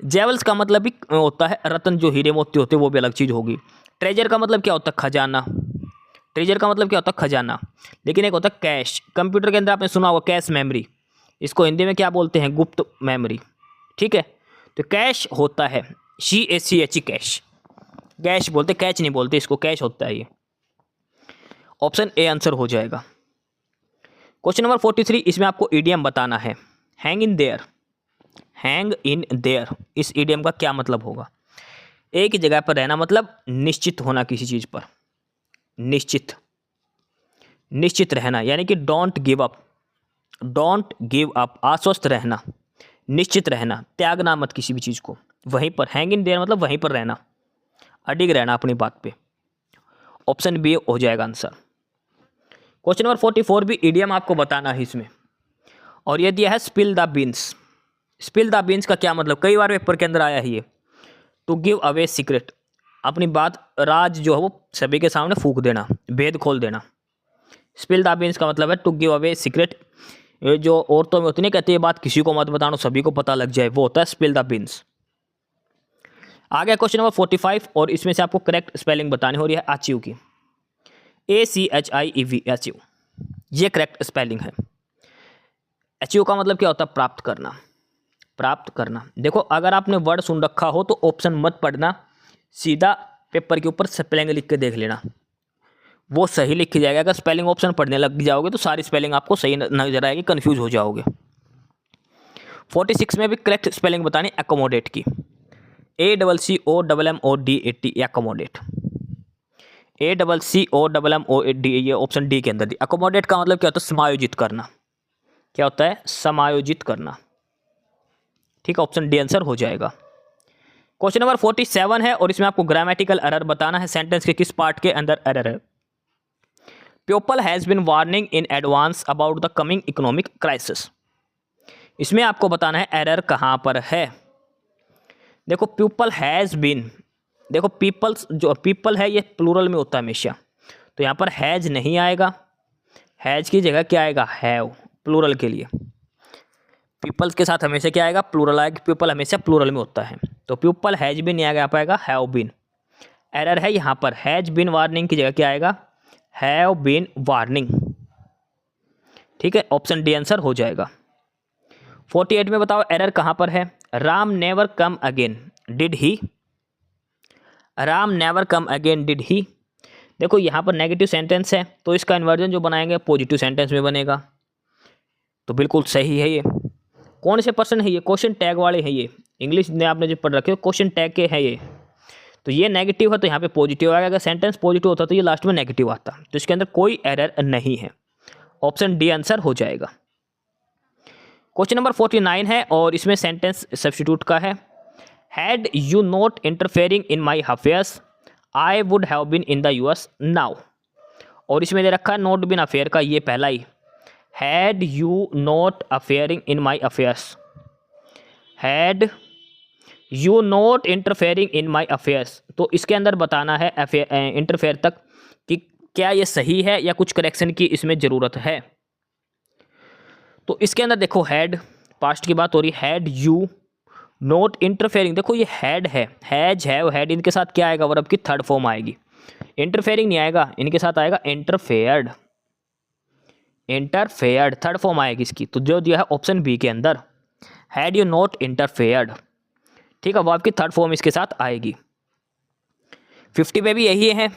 जेवल्स का मतलब भी होता है रत्न, जो हीरे मोती होते हैं वो भी अलग चीज़ होगी। ट्रेजर का मतलब क्या होता है? खजाना। ट्रेजर का मतलब क्या होता है? खजाना। लेकिन एक होता है कैश। कंप्यूटर के अंदर आपने सुना होगा कैश मेमोरी, इसको हिंदी में क्या बोलते हैं? गुप्त मेमोरी। ठीक है, तो कैश होता है CACH, कैश। कैश बोलते, कैच नहीं बोलते इसको, कैश होता है ये। ऑप्शन ए आंसर हो जाएगा। क्वेश्चन नंबर 43, इसमें आपको ईडियम बताना है। Hang in their. Hang in their, इस ईडियम का क्या मतलब होगा? एक ही जगह पर रहना, मतलब निश्चित होना किसी चीज़ पर। निश्चित, निश्चित रहना, यानी कि don't give up. Don't give up, आश्वस्त रहना, निश्चित रहना, त्यागना मत किसी भी चीज़ को। वहीं पर हैंग इन देयर मतलब वहीं पर रहना, अडिग रहना अपनी बात पे। ऑप्शन बी हो जाएगा आंसर। क्वेश्चन नंबर 44 भी ईडियम आपको बताना है इसमें, और ये दिया है spill the beans. Spill the beans का क्या मतलब? कई बार पेपर के अंदर आया है ये। टू गिव अवे सीक्रेट, अपनी बात, राज जो है वो सभी के सामने फूंक देना, भेद खोल देना। स्पिल द बीन्स का मतलब है टू गिव अवे सीक्रेट। ये जो औरतों में होती नहीं, कहती है बात किसी को मत बताना, सभी को पता लग जाए, वो होता है स्पिल द बीन्स। आगे क्वेश्चन नंबर 45 और इसमें से आपको करेक्ट स्पेलिंग बतानी हो रही है अचीव की। ACHIEV, अचीव, ये करेक्ट स्पेलिंग है। अचीव का मतलब क्या होता है? प्राप्त करना। प्राप्त करना। देखो अगर आपने वर्ड सुन रखा हो तो ऑप्शन मत पढ़ना, सीधा पेपर के ऊपर स्पेलिंग लिख के देख लेना, वो सही लिख के जाएगा। अगर स्पेलिंग ऑप्शन पढ़ने लग जाओगे तो सारी स्पेलिंग आपको सही नजर आएगी, कंफ्यूज हो जाओगे। 46 में भी करेक्ट स्पेलिंग बतानी एकोमोडेट की। ACCOMMODAT, accommodate. ACCOMMODAT, ये ऑप्शन डी के अंदर दी। एकोमोडेट का मतलब क्या होता है? समायोजित करना। क्या होता है? समायोजित करना। ठीक है, ऑप्शन डी आंसर हो जाएगा। क्वेश्चन नंबर 47 है और इसमें आपको ग्रामेटिकल एरर बताना है। सेंटेंस के किस पार्ट के अंदर एरर है? People has been warning in advance about the coming economic crisis. इसमें आपको बताना है एरर कहाँ पर है। देखो पीपल हैज बीन, देखो पीपल्स, जो पीपल है ये प्लूरल में होता है हमेशा, तो यहाँ पर हैज नहीं आएगा। हैज की जगह क्या आएगा? हैव, प्लूरल के लिए। पीपल्स के साथ हमेशा क्या आएगा? प्लूरल आएगा। पीपल हमेशा प्लूरल में होता है, तो पीपल हैज बीन नहीं आएगा, यहाँ पर आएगा हैव बीन। एरर है यहाँ पर, हैज बीन वार्निंग की जगह क्या आएगा? Have been warning. ठीक है, ऑप्शन डी आंसर हो जाएगा। 48 में बताओ एरर कहाँ पर है? Ram never come again did he. Ram never come again did he. देखो यहाँ पर नेगेटिव सेंटेंस है, तो इसका इन्वर्जन जो बनाएंगे पॉजिटिव सेंटेंस में बनेगा, तो बिल्कुल सही है ये। कौन से पर्सन है ये? क्वेश्चन टैग वाले हैं ये, इंग्लिश में आपने जो पढ़ रखे हो क्वेश्चन टैग के हैं ये, तो ये नेगेटिव है तो यहाँ पे पॉजिटिव आएगा। अगर सेंटेंस पॉजिटिव होता तो ये लास्ट में नेगेटिव आता, तो इसके अंदर कोई एरर नहीं है। ऑप्शन डी आंसर हो जाएगा। क्वेश्चन नंबर 49 है और इसमें सेंटेंस सब्स्टिट्यूट का है। Had you not interfering in my affairs I would have been in the US now. और इसमें दे रखा है नॉट बीन अफेयर का ये पहला ही, had you not affairing in my affairs, had you not interfering in my affairs, तो इसके अंदर बताना है इंटरफेयर तक कि क्या ये सही है या कुछ करेक्शन की इसमें ज़रूरत है। तो इसके अंदर देखो हैड, पास्ट की बात हो रही, हैड यू नॉट इंटरफेयरिंग, देखो ये हैड है, हैज हैव हैड, इनके साथ क्या आएगा? वर्ब की थर्ड फॉर्म आएगी। इंटरफेयरिंग नहीं आएगा, इनके साथ आएगा इंटरफेयर्ड। इंटरफेयर्ड थर्ड फॉर्म आएगी इसकी, तो जो दिया है ऑप्शन बी के अंदर, हैड यू नॉट इंटरफेयर्ड। ठीक है, वर्ब की थर्ड फॉर्म इसके साथ आएगी। 50 में भी यही है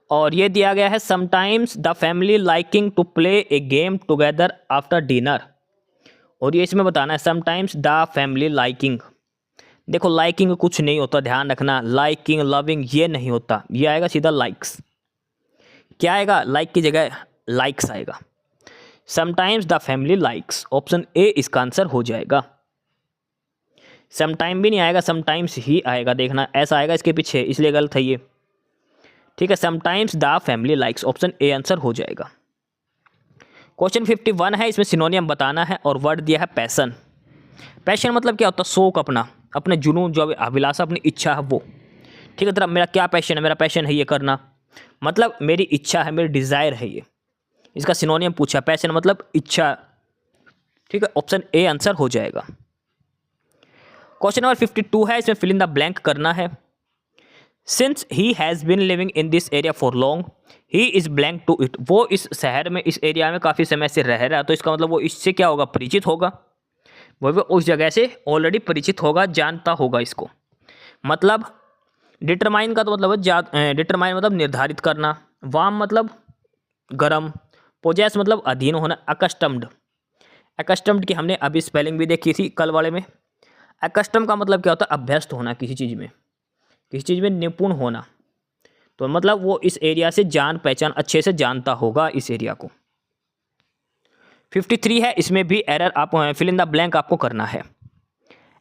और ये दिया गया है sometimes the family liking to play a game together after dinner, और ये इसमें बताना है समटाइम्स द फैमिली लाइकिंग। देखो लाइकिंग कुछ नहीं होता, ध्यान रखना, लाइकिंग लविंग ये नहीं होता, ये आएगा सीधा लाइक्स। क्या आएगा, लाइक की जगह लाइक्स आएगा। Sometimes the family likes, option A इसका आंसर हो जाएगा। समटाइम भी नहीं आएगा, समटाइम्स ही आएगा, देखना ऐसा आएगा इसके पीछे, इसलिए गलत है ये। ठीक है, sometimes the family likes, option A answer हो जाएगा। क्वेश्चन 51 है, इसमें सिनोनियम बताना है और वर्ड दिया है पैशन। पैशन मतलब क्या होता है, शौक, अपने जुनून, जो अभिलाषा, अपनी इच्छा है वो। ठीक है, तरह मेरा क्या पैशन है, मेरा पैशन है ये करना, मतलब मेरी इच्छा है, मेरी डिज़ायर है ये। इसका सिनोनियम पूछा, पैशन मतलब इच्छा। ठीक है, ऑप्शन ए आंसर हो जाएगा। क्वेश्चन नंबर 52 है, इसमें फिल इन द ब्लैंक करना है। Since he has been living in this area for long, he is blank to it, वो इस शहर में, इस एरिया में काफ़ी समय से रह रहा है, तो इसका मतलब वो इससे क्या होगा, परिचित होगा, वो भी उस जगह से ऑलरेडी परिचित होगा, जानता होगा इसको। मतलब डिटरमाइन का तो मतलब है डिटरमाइन मतलब निर्धारित करना, वार्म मतलब गरम, पोजेस मतलब अधीन होना, अकस्टम्ड की हमने अभी स्पेलिंग भी देखी थी कल वाले में। अकस्टम का मतलब क्या होता है, अभ्यस्त होना, किसी चीज़ में निपुण होना, तो मतलब वो इस एरिया से जान पहचान अच्छे से जानता होगा इस एरिया को। 53 है, इसमें भी एरर आप फिल इन द ब्लैंक आपको करना है।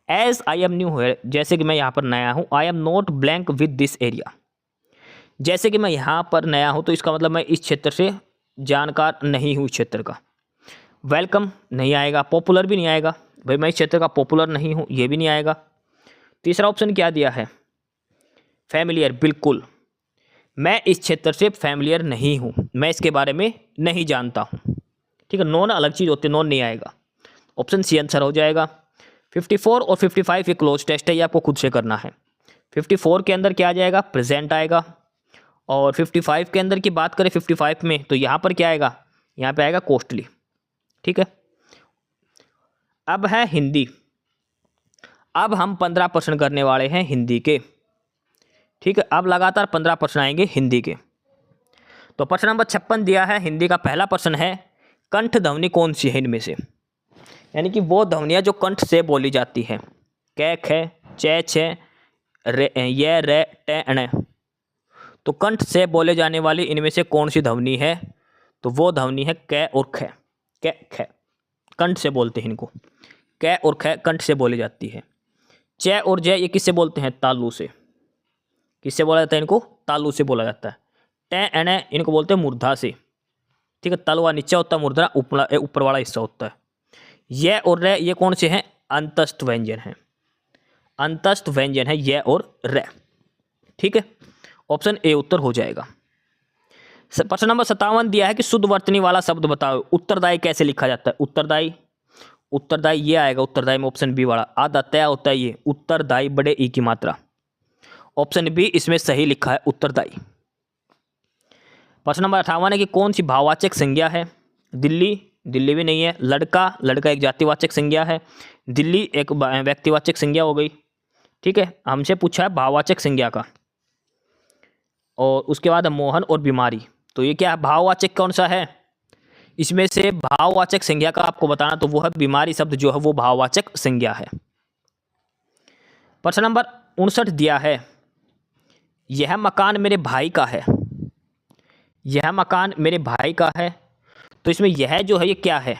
एज आई एम न्यू है, जैसे कि मैं यहाँ पर नया हूँ, I am not blank with this area, जैसे कि मैं यहाँ पर नया हूँ तो इसका मतलब मैं इस क्षेत्र से जानकार नहीं हूँ इस क्षेत्र का। वेलकम नहीं आएगा, पॉपुलर भी नहीं आएगा, भाई मैं इस क्षेत्र का पॉपुलर नहीं हूँ, ये भी नहीं आएगा। तीसरा ऑप्शन क्या दिया है, फैमिलियर, बिल्कुल मैं इस क्षेत्र से फैमिलियर नहीं हूँ, मैं इसके बारे में नहीं जानता हूँ। ठीक है, नॉन अलग चीज़ होती है, नॉन नहीं आएगा, ऑप्शन सी आंसर हो जाएगा। 54 और 55 ये क्लोज टेस्ट है, ये आपको खुद से करना है। 54 के अंदर क्या आ जाएगा, प्रेजेंट आएगा, और 55 के अंदर की बात करें 55 में, तो यहाँ पर क्या आएगा, यहाँ पे आएगा कॉस्टली। ठीक है, अब है हिंदी, अब हम 15 प्रश्न करने वाले हैं हिंदी के। ठीक है, अब लगातार 15 प्रश्न आएंगे हिंदी के। तो प्रश्न नंबर 56 दिया है, हिंदी का पहला प्रश्न है, कंठ ध्वनि कौन सी है इनमें से, यानी कि वो ध्वनियाँ जो कंठ से बोली जाती है, कै खे चे छे रे ये रे टे अणे, तो कंठ से बोले जाने वाली इनमें से कौन सी ध्वनि है, तो वो ध्वनि है कै और खे। कै खे कंठ से बोलते हैं इनको, कै और खे कंठ से बोली जाती है। चे और जय ये किससे बोलते हैं, तालू से, किससे बोला जाता है इनको, तालू से बोला जाता है। टे अणे इनको बोलते हैं मूर्धा से। ठीक है, तलवा नीचे होता है, मूर्धा ऊपर वाला हिस्सा होता है। ये और रे ये कौन से हैं, अंतस्थ व्यंजन हैं, अंतस्थ व्यंजन है ये और रे। ठीक है, ऑप्शन ए उत्तर हो जाएगा। प्रश्न नंबर 57 दिया है कि शुद्ध वर्तनी वाला शब्द बताओ, उत्तरदायी कैसे लिखा जाता है, उत्तरदायी ये आएगा, उत्तरदायी में ऑप्शन बी वाला आधा तय होता है, ये उत्तरदायी बड़े ई की मात्रा, ऑप्शन बी इसमें सही लिखा है, उत्तरदायी। प्रश्न नंबर 58 है कि कौन सी भाववाचक संज्ञा है, दिल्ली भी नहीं है, लड़का एक जातिवाचक संज्ञा है, दिल्ली एक व्यक्तिवाचक संज्ञा हो गई। ठीक है, हमसे पूछा है भाववाचक संज्ञा का, और उसके बाद मोहन और बीमारी, तो ये क्या है, भाववाचक कौन सा है, इसमें से भाववाचक संज्ञा का आपको बताना, तो वो है बीमारी शब्द जो है वो भाववाचक संज्ञा है। प्रश्न नंबर 59 दिया है, यह मकान मेरे भाई का है, यह मकान मेरे भाई का है, तो इसमें यह जो है ये क्या है,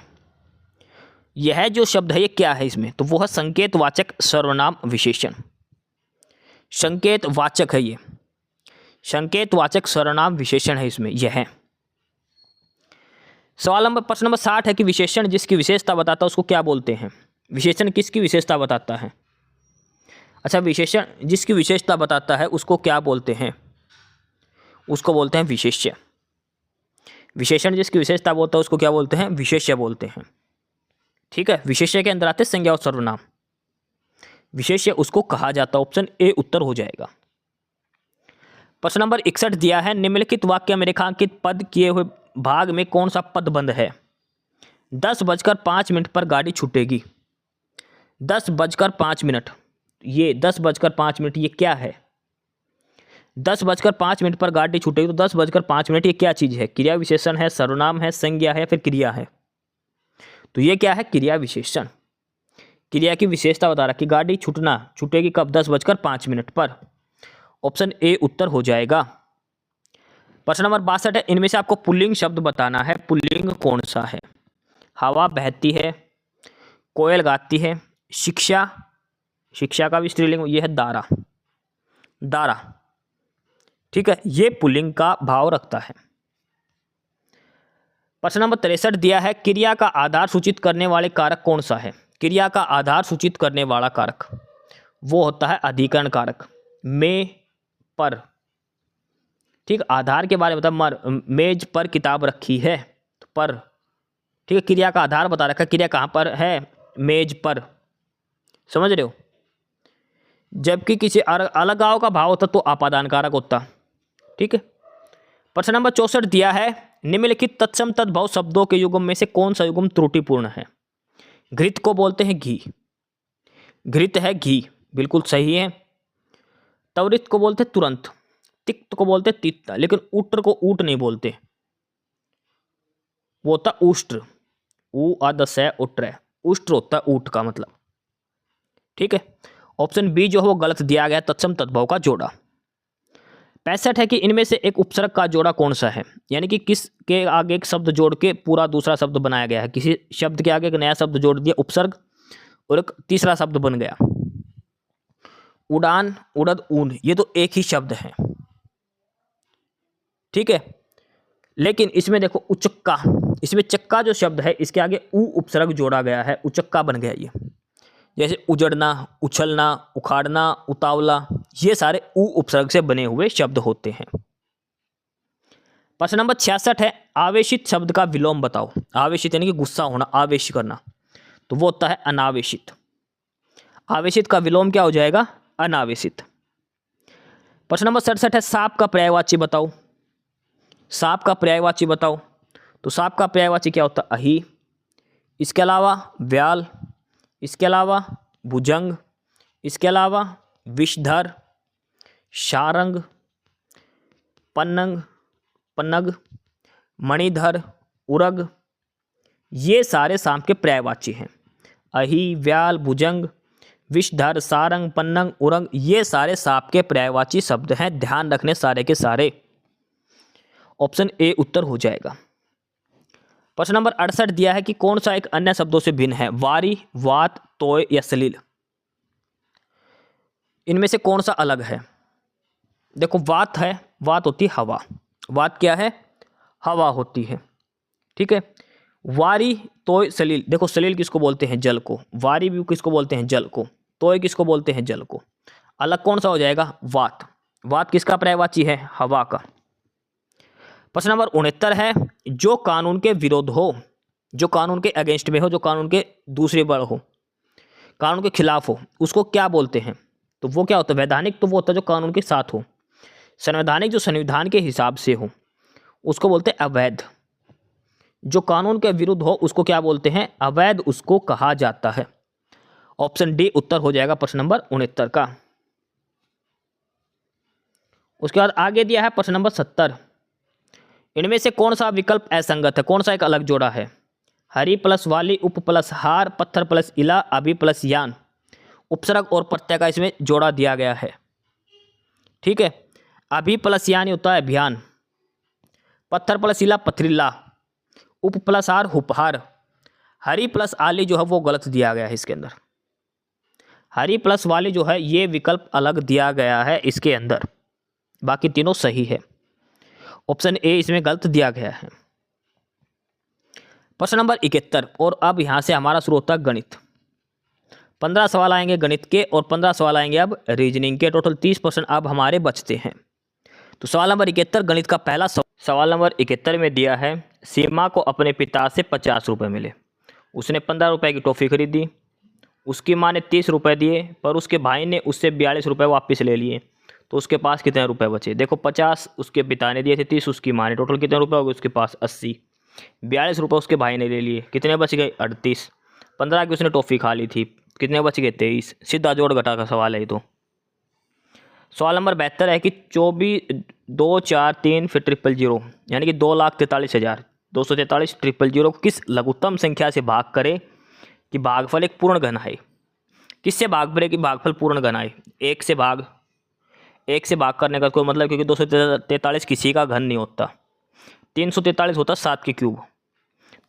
यह जो शब्द है ये क्या है इसमें, तो वो है संकेतवाचक सर्वनाम विशेषण, संकेतवाचक है ये, संकेतवाचक सर्वनाम विशेषण है इसमें यह है। सवाल नंबर प्रश्न नंबर 60 है कि विशेषण जिसकी विशेषता बताता है उसको क्या बोलते हैं, विशेषण किसकी विशेषता बताता है, अच्छा विशेषण जिसकी विशेषता बताता है उसको क्या बोलते हैं, उसको बोलते हैं विशेष्य, विशेषण जिसकी विशेषता बोलता है उसको क्या बोलते हैं, विशेष्य बोलते हैं। ठीक है, विशेष्य के अंदर आते हैं संज्ञा और सर्वनाम, विशेष्य उसको कहा जाता है, ऑप्शन ए उत्तर हो जाएगा। प्रश्न नंबर 61 दिया है, निम्नलिखित वाक्य में रेखांकित पद किए हुए भाग में कौन सा पद बंद है, 10:05 पर गाड़ी छूटेगी, 10:05, ये 10:05 ये क्या है, 10:05 पर गाड़ी छूटेगी, तो 10:05 ये क्या चीज़ है, क्रिया विशेषण है, सर्वनाम है, संज्ञा है, फिर क्रिया है, तो ये क्या है, क्रिया विशेषण, क्रिया की विशेषता बता रहा कि गाड़ी छूटेगी कब, 10:05 पर, ऑप्शन ए उत्तर हो जाएगा। प्रश्न नंबर 62 है, इनमें से आपको पुल्लिंग शब्द बताना है। पुल्लिंग कौन सा है? हवा बहती है, कोयल गाती है, शिक्षा, शिक्षा का भी स्त्रीलिंग ये है दारा, दारा। ठीक है, ये पुल्लिंग का भाव रखता है। प्रश्न नंबर 63 दिया है, क्रिया का आधार सूचित करने वाले कारक कौन सा है? क्रिया का आधार सूचित करने वाला कारक वो होता है अधिकरण कारक, में, पर। ठीक, आधार के बारे में बता, मेज पर किताब रखी है तो पर। ठीक है, क्रिया का आधार बता रखा है, क्रिया कहाँ पर है? मेज पर। समझ रहे हो? जबकि किसी अलगाव का भाव होता तो आपादान कारक होता। ठीक है। प्रश्न नंबर 64 दिया है, निम्नलिखित तत्सम तद्भव शब्दों के युग्म में से कौन सा युग्म त्रुटिपूर्ण है? घृत को बोलते हैं घी, घृत है घी, बिल्कुल सही है। त्वरित को बोलते तुरंत, तिक्त को बोलते तिक्त, लेकिन उष्ट्र को ऊट नहीं बोलते, वो होता उष्ट्र, ऊ आदस है उष्ट्र है, उष्ट्र होता है ऊट का मतलब। ठीक है, ऑप्शन बी जो है वो गलत दिया गया, तत्सम तद्भव का जोड़ा। 65 है कि इनमें से एक उपसर्ग का जोड़ा कौन सा है? यानी कि किस के आगे एक शब्द जोड़ के पूरा दूसरा शब्द बनाया गया है, किसी शब्द के आगे एक नया शब्द जोड़ दिया उपसर्ग और एक तीसरा शब्द बन गया। उड़ान, उड़द, ऊन, ये तो एक ही शब्द है। ठीक है, लेकिन इसमें देखो उचक्का, इसमें चक्का जो शब्द है इसके आगे ऊ उपसर्ग जोड़ा गया है, उचक्का बन गया ये। जैसे उजड़ना, उछलना, उखाड़ना, उतावला, ये सारे ऊ उपसर्ग से बने हुए शब्द होते हैं। प्रश्न नंबर 66 है, आवेशित शब्द का विलोम बताओ। आवेशित यानी कि गुस्सा होना, आवेश करना, तो वो होता है अनावेशित। आवेशित का विलोम क्या हो जाएगा? अनावेशित। प्रश्न नंबर 67 है, सांप का पर्यायवाची बताओ। सांप का पर्यायवाची बताओ, तो सांप का पर्यायवाची क्या होता है? अहि, इसके अलावा व्याल, इसके अलावा भुजंग, इसके अलावा विषधर, शारंग, पन्नग, पन्नग, मणिधर, उरग, ये सारे सांप के पर्यायवाची हैं। अहि, व्याल, भुजंग, विषधर, सारंग, पन्नग, उरग, ये सारे सांप के पर्यायवाची शब्द हैं। ध्यान रखने सारे के सारे। ऑप्शन ए उत्तर हो जाएगा। प्रश्न नंबर 68 दिया है कि कौन सा एक अन्य शब्दों से भिन्न है? वारी, वात, तोय या सलील, इनमें से कौन सा अलग है? देखो वात है, वात होती है हवा, वात क्या है? हवा होती है। ठीक है, वारी, तोय, सलील, देखो सलील किसको बोलते हैं? जल को। वारी भी किसको बोलते हैं? जल को। तोय किसको बोलते हैं? जल को। अलग कौन सा हो जाएगा? वात। वात किसका पर्यायवाची है? हवा का। प्रश्न नंबर 69 है, जो कानून के विरोध हो, जो कानून के अगेंस्ट में हो, जो कानून के दूसरे बड़ हो, कानून के खिलाफ हो, उसको क्या बोलते हैं? तो वो क्या होता है? वैधानिक तो वो होता है जो कानून के साथ हो। संवैधानिक जो संविधान के हिसाब से हो, उसको बोलते हैं अवैध। जो कानून के विरुद्ध हो उसको क्या बोलते हैं? अवैध उसको कहा जाता है। ऑप्शन डी उत्तर हो जाएगा प्रश्न नंबर 69 का। उसके बाद आगे दिया है प्रश्न नंबर 70, इनमें से कौन सा विकल्प असंगत है? कौन सा एक अलग जोड़ा है? हरि प्लस वाली, उप प्लस हार, पत्थर प्लस इला, अभि प्लस यान, उपसर्ग और प्रत्यय का इसमें जोड़ा दिया गया है। ठीक है, अभि प्लस यान होता है अभियान, पत्थर प्लस इला पथरीला, उप प्लस हार उपहार, हरि प्लस आली जो है वो गलत दिया गया है इसके अंदर। हरि प्लस वाली जो है ये विकल्प अलग दिया गया है इसके अंदर, बाकी तीनों सही है। ऑप्शन ए इसमें गलत दिया गया है। प्रश्न नंबर 71, और अब यहां से हमारा शुरू होता है गणित। 15 सवाल आएंगे गणित के और 15 सवाल आएंगे अब रीजनिंग के। टोटल 30% अब हमारे बचते हैं। तो सवाल नंबर 71 गणित का पहला सवाल नंबर 71 में दिया है, सीमा को अपने पिता से 50 रुपये मिले। उसने 15 रुपये की टॉफ़ी खरीदी। उसकी माँ ने 30 रुपये दिए, पर उसके भाई ने उससे 42 रुपये वापस ले लिए। तो उसके पास कितने रुपए बचे? देखो 50 उसके पिता ने दिए थे, 30 उसकी माँ ने, टोटल कितने रुपए हो गए उसके पास? 80। 42 रुपये उसके भाई ने ले लिए, कितने बच गए? 38। 15 की उसने टॉफ़ी खा ली थी, कितने बच गए? 23। सीधा जोड़ घटा का सवाल है ये तो। सवाल नंबर 72 है कि 24 2 4 3 फिर 000, यानी कि 2,43,000 243 000 को किस लघुत्तम संख्या से भाग करे कि भागफल एक पूर्ण घन आए? किससे भाग पड़े कि भागफल पूर्ण घन आए? 1 से भाग, 1 से भाग करने का कोई मतलब, क्योंकि 243 किसी का घन नहीं होता, 343 होता 7 के क्यूब।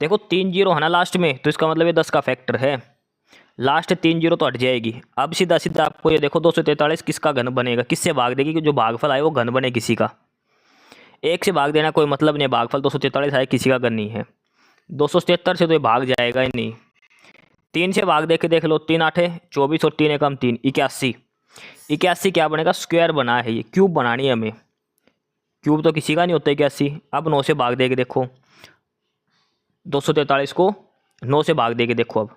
देखो 3 जीरो है ना लास्ट में, तो इसका मतलब ये 10 का फैक्टर है, लास्ट 3 जीरो तो हट जाएगी। अब सीधा सीधा आपको ये देखो 243 किसका घन बनेगा, किससे भाग देगी, कि जो भागफल आए वो घन बने किसी का। 1 से भाग देना कोई मतलब नहीं, भागफल 243 आए किसी का घन नहीं है, 277 से तो ये भाग जाएगा ही नहीं। 3 से भाग दे के देख लो, 3 8 24 और 3 एकम 3 81। 81 क्या बनेगा, स्क्वायर बना है, ये क्यूब बनानी है हमें, क्यूब तो किसी का नहीं होता 81। अब 9 से भाग दे के देखो, 243 को 9 से भाग दे के देखो अब,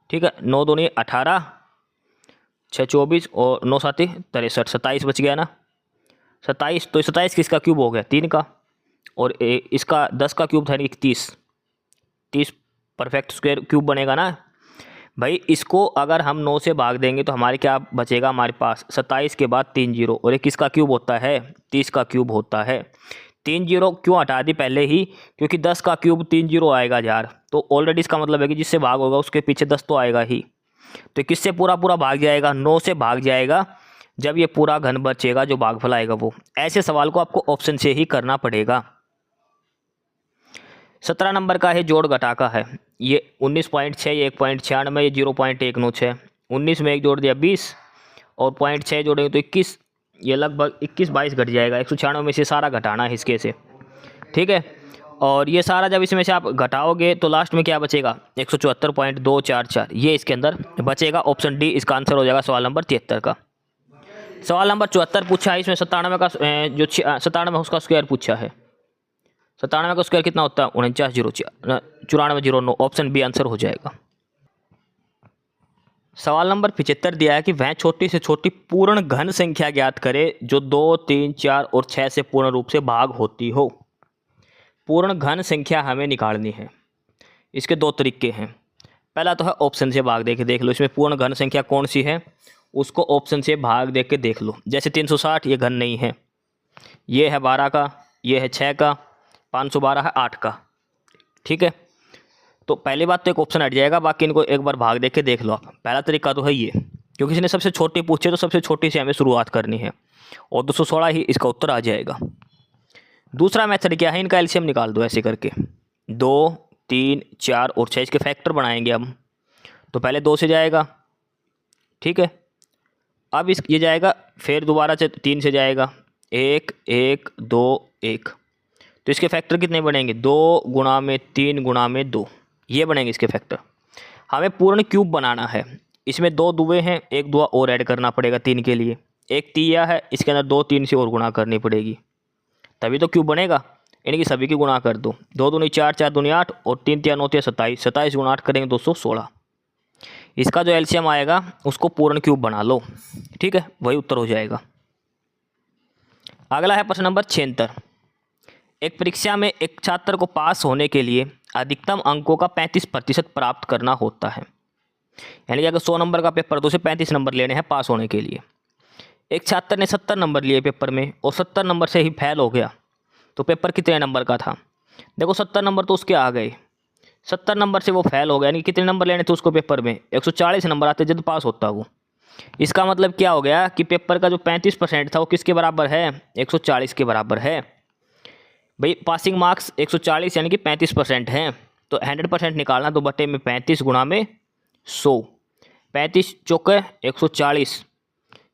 ठीक है, 9 दूनी 18, 6 24 और 9 7 63, 27 बच गया ना, 27। तो 27 किसका क्यूब हो गया, 3 का, और इसका 10 का क्यूब था 30, 30 परफेक्ट स्क्वायर क्यूब बनेगा ना भाई। इसको अगर हम 9 से भाग देंगे तो हमारे क्या बचेगा, हमारे पास 27 के बाद 3 जीरो, और ये किसका क्यूब होता है, 30 का क्यूब होता है। 3 जीरो क्यों हटा दी पहले ही, क्योंकि 10 का क्यूब 3 जीरो आएगा यार, तो ऑलरेडी इसका मतलब है कि जिससे भाग होगा उसके पीछे 10 तो आएगा ही। तो किससे पूरा पूरा भाग जाएगा, 9 से भाग जाएगा, जब ये पूरा घन बचेगा जो भागफल आएगा वो। ऐसे सवाल को आपको ऑप्शन से ही करना पड़ेगा। 17 नंबर का है, जोड़ घटा का है, ये 19.6, ये 1.96, ये 0.196, 19 में 1 जोड़ दिया 20 और 0.6 जोड़ेंगे तो 21, ये लगभग 21-22 घट जाएगा। 196 में से सारा घटाना है इसके से, ठीक है। और ये सारा जब इसमें से आप घटाओगे तो लास्ट में क्या बचेगा, 174.244, ये इसके अंदर बचेगा। ऑप्शन डी इसका आंसर हो जाएगा सवाल नंबर 73 का। सवाल नंबर 74 पूछा है, इसमें 97 का जो 97 उसका स्क्वायर पूछा है। 97 का स्क्वायर कितना होता है, 49/94, ऑप्शन बी आंसर हो जाएगा। सवाल नंबर 75 दिया है कि वह छोटी से छोटी पूर्ण घन संख्या ज्ञात करे जो 2 3 4 और 6 से पूर्ण रूप से भाग होती हो। पूर्ण घन संख्या हमें निकालनी है, इसके 2 तरीके हैं। पहला तो है ऑप्शन से भाग दे के देख लो, इसमें पूर्ण घन संख्या कौन सी है उसको ऑप्शन से भाग दे के देख लो। जैसे 360 ये घन नहीं है, ये है 12 का, ये है 6 का, 512 है 8 का, ठीक है। तो पहली बात तो एक ऑप्शन हट जाएगा, बाकी इनको एक बार भाग दे के देख लो आप। पहला तरीका तो है ये, क्योंकि इसने सबसे छोटी पूछे तो सबसे छोटी से हमें शुरुआत करनी है, और 216 ही इसका उत्तर आ जाएगा। दूसरा मेथड क्या है, इनका एलसीएम निकाल दो ऐसे करके, 2 3 4 और 6 इसके फैक्टर बनाएंगे हम। तो पहले 2 से जाएगा, ठीक है, अब ये जाएगा, फिर दोबारा से 3 से जाएगा, 1 1 2 1, तो इसके फैक्टर कितने बनेंगे, 2 गुणा में 3 गुणा में 2, ये बनेंगे इसके फैक्टर। हमें पूर्ण क्यूब बनाना है, इसमें 2 दुए हैं, एक दुआ और ऐड करना पड़ेगा 3 के लिए, एक तिया है, इसके अंदर 2 3 से और गुणा करनी पड़ेगी, तभी तो क्यूब बनेगा। इनकी सभी की गुणा कर दो, 2 दूनी 4 4 दूनी 8 और 3 3 9 27, 27 गुणा 8 करेंगे 216। इसका जो एलसीएम आएगा उसको पूर्ण क्यूब बना लो, ठीक है, वही उत्तर हो जाएगा। अगला है प्रश्न नंबर 76। एक परीक्षा में एक छात्र को पास होने के लिए अधिकतम अंकों का 35% प्राप्त करना होता है, यानी कि अगर 100 नंबर का पेपर तो उसे 35 नंबर लेने हैं पास होने के लिए। एक छात्र ने 70 नंबर लिए पेपर में और 70 नंबर से ही फेल हो गया, तो पेपर कितने नंबर का था। देखो 70 नंबर तो उसके आ गए, 70 नंबर से वो फेल हो गया, यानी कितने नंबर लेने थे उसको पेपर में, 140 नंबर आते जब पास होता वो। इसका मतलब क्या हो गया कि पेपर का जो 35% था वो किसके बराबर है, 140 के बराबर है। भाई पासिंग मार्क्स 140 यानी कि 35% हैं, तो 100% निकालना, तो बटे में 35 गुणा में 100, 35 चौके 140,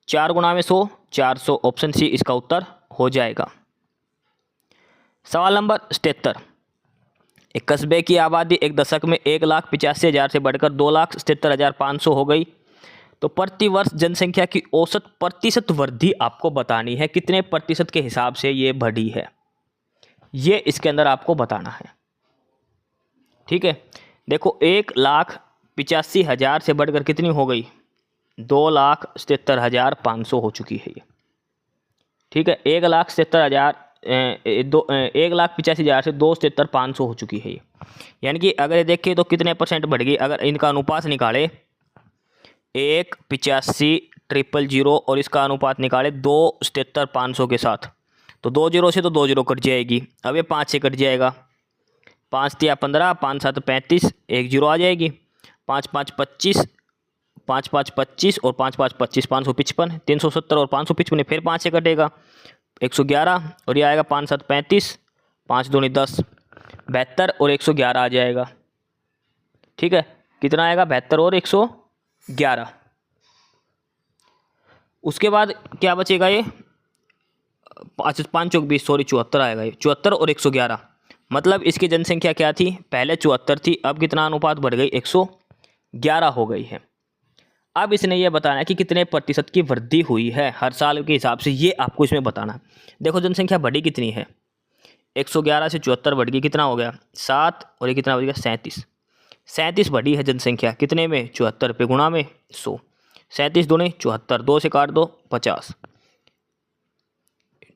4 गुणा में 100 400, ऑप्शन सी इसका उत्तर हो जाएगा। सवाल नंबर 77। एक कस्बे की आबादी एक दशक में 1,85,000 से बढ़कर 2,77,500 हो गई, तो प्रति वर्ष जनसंख्या की औसत प्रतिशत वृद्धि आपको बतानी है, कितने प्रतिशत के हिसाब से ये बढ़ी है, ये इसके अंदर आपको बताना है, ठीक है। देखो 1,85,000 से बढ़कर कितनी हो गई, 2,77,500 हो चुकी है ये, ठीक है। 1,85,000 से 2,77,500 हो चुकी है ये, यानी कि अगर ये देखिए तो कितने परसेंट बढ़ गई। अगर इनका अनुपात निकाले 1,85,000 और इसका अनुपात निकाले 2,77,500 के साथ, तो 2 जीरो से तो 2 जीरो कट जाएगी, अब ये 5 से कट जाएगा, 5 तिया 15, 5 7 35, 1 जीरो आ जाएगी, 5 5 25, 5 5 25 और 5 5 25, 555, 370 और 555, फिर 5 से कटेगा 111 और ये आएगा 5 7 35, 5 दूनी 10, 72 और 111 आ जाएगा। ठीक है, कितना आएगा 72 और 111। उसके बाद क्या बचेगा ये 5 5 चौक 20, सॉरी 74 आएगा ये, 74 और 111। मतलब इसकी जनसंख्या क्या थी, पहले 74 थी, अब कितना अनुपात बढ़ गई 111 हो गई है। अब इसने ये बताना है कि कितने प्रतिशत की वृद्धि हुई है हर साल के हिसाब से, ये आपको इसमें बताना है। देखो जनसंख्या बढ़ी कितनी है, 111 से 74 बढ़ गई, कितना हो गया 7 और ये कितना हो गया 37, 37 बढ़ी है जनसंख्या कितने में 74 पे गुणा में 100, 37 दूनी 74, 2 से काट दो 50।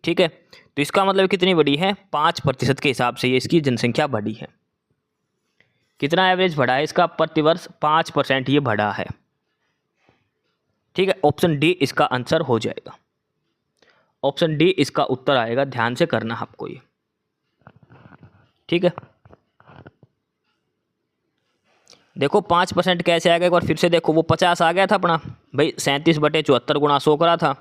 ठीक है, तो इसका मतलब कितनी बढ़ी है 5% के हिसाब से ये इसकी जनसंख्या बढ़ी है। कितना एवरेज बढ़ा है इसका, प्रतिवर्ष 5% ये बढ़ा है। ठीक है, ऑप्शन डी इसका आंसर हो जाएगा, ऑप्शन डी इसका उत्तर आएगा, ध्यान से करना आपको ये। ठीक है, देखो 5% कैसे आएगा एक बार फिर से देखो, वो 50 आ गया था अपना भाई, 37/74 गुणा 100 करा था,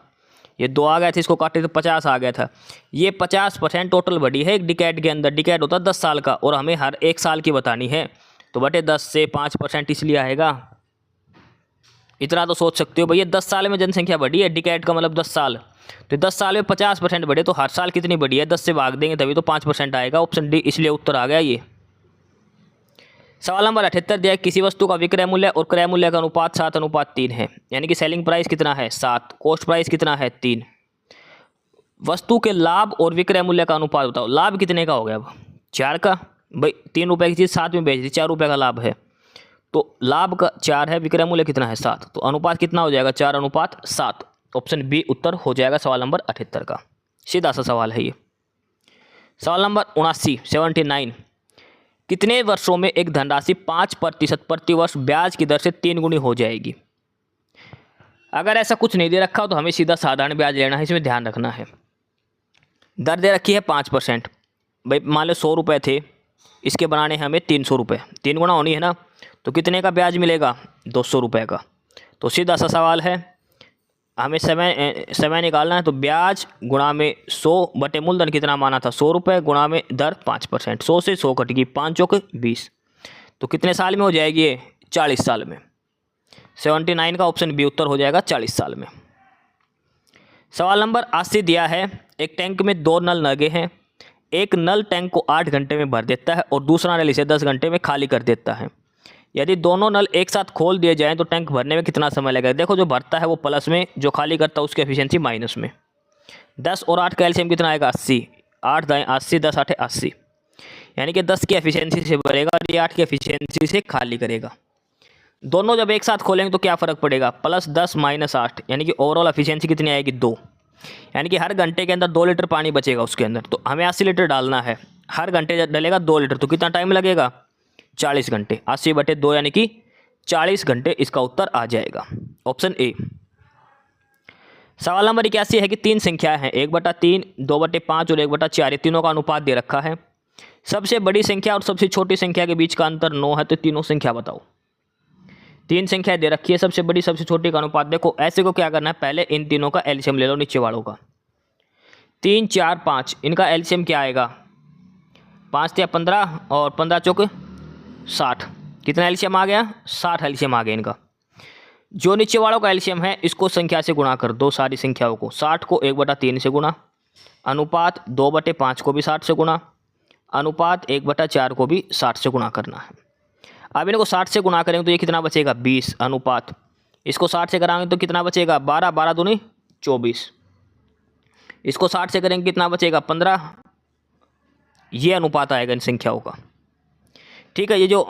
ये 2 आ गया था, इसको काटे तो 50 आ गया था। ये 50% टोटल बढ़ी है एक डिकेड के अंदर, डिकेड होता है 10 साल का, और हमें हर एक साल की बतानी है, तो बटे 10 से 5% इसलिए आएगा। इतना तो सोच सकते हो भैया 10 साल में जनसंख्या बढ़ी है, डिकेड का मतलब 10 साल, तो 10 साल में 50% बढ़े, तो हर साल कितनी बढ़ी है 10 से भाग देंगे तभी तो 5% आएगा, ऑप्शन डी इसलिए उत्तर आ गया ये। सवाल नंबर 78 दिया है, किसी वस्तु का विक्रय मूल्य और क्रय मूल्य का अनुपात 7:3 है, यानी कि सेलिंग प्राइस कितना है 7, कॉस्ट प्राइस कितना है 3। वस्तु के लाभ और विक्रय मूल्य का अनुपात बताओ, लाभ कितने का हो गया अब 4 का, भाई 3 रुपये की चीज़ 7 में बेच दी, 4 रुपये का लाभ है, तो लाभ का 4 है, विक्रय मूल्य कितना है 7, तो अनुपात कितना हो जाएगा 4:7, ऑप्शन बी उत्तर हो जाएगा सवाल नंबर 78 का। सीधा सा सवाल है ये। सवाल नंबर 79, कितने वर्षों में एक धनराशि 5% प्रतिवर्ष ब्याज की दर से 3 गुनी हो जाएगी। अगर ऐसा कुछ नहीं दे रखा हो तो हमें सीधा साधारण ब्याज लेना है, इसमें ध्यान रखना है। दर दे रखी है 5%, भाई मान लो 100 रुपये थे, इसके बनाने हैं हमें 300 रुपये, 3 गुना होनी है ना, तो कितने का ब्याज मिलेगा 200 रुपये का। तो सीधा सा सवाल है, हमें समय निकालना है, तो ब्याज गुणा में 100 बटे मूलधन कितना माना था 100 रुपये, गुणा में दर 5%, 100 से 100 कटेगी 5 चौक 20, तो कितने साल में हो जाएगी ये 40 साल में। 79 का ऑप्शन बी उत्तर हो जाएगा 40 साल में। सवाल नंबर 80 दिया है, एक टैंक में 2 नल लगे हैं, एक नल टैंक को 8 घंटे में भर देता है और दूसरा नल इसे 10 घंटे में खाली कर देता है। यदि दोनों नल एक साथ खोल दिए जाएं तो टैंक भरने में कितना समय लगेगा। देखो जो भरता है वो प्लस में, जो खाली करता है उसकी एफिशिएंसी माइनस में। 10 और 8 का एलसीएम कितना आएगा 80, 8 दाएँ 80, 10 8 80, यानी कि 10 की एफिशिएंसी से भरेगा और ये 8 की एफिशिएंसी से खाली करेगा। दोनों जब एक साथ खोलेंगे तो क्या फ़र्क पड़ेगा, +10 - 8, यानी कि ओवरऑल एफिशिएंसी कितनी आएगी 2, यानी कि हर घंटे के अंदर 2 लीटर पानी बचेगा उसके अंदर। तो हमें 80 लीटर डालना है, हर घंटे डलेगा 2 लीटर, तो कितना टाइम लगेगा 40 घंटे, 80/2 यानी कि 40 घंटे इसका उत्तर आ जाएगा, ऑप्शन ए। सवाल नंबर 81 है कि 3 संख्याएं हैं, 1/3, 2/5 और 1/4, ये तीनों का अनुपात दे रखा है। सबसे बड़ी संख्या और सबसे छोटी संख्या के बीच का अंतर 9 है, तो तीनों संख्या बताओ। 3 संख्याएं दे रखी है, सबसे बड़ी सबसे छोटी का अनुपात। देखो ऐसे को क्या करना है, पहले इन तीनों का एलसीएम ले लो, नीचे वालों का 3 4 5, इनका एलसीएम क्या आएगा 5 या 15 और 15 चौक 60, कितना एलसीएम आ गया 60 एलसीएम आ गया इनका। जो नीचे वालों का एलसीएम है इसको संख्या से गुणा कर दो, सारी संख्याओं को, 60 को 1/3 से गुणा, अनुपात 2/5 को भी 60 से गुणा, अनुपात 1/4 को भी 60 से गुणा करना है। अब इनको 60 से गुणा करेंगे तो ये कितना बचेगा 20, अनुपात इसको 60 से कराएंगे तो कितना बचेगा 12, 12 दूनी 24, इसको 60 से करेंगे कितना बचेगा 15, ये अनुपात आएगा इन संख्याओं का। ठीक है, ये जो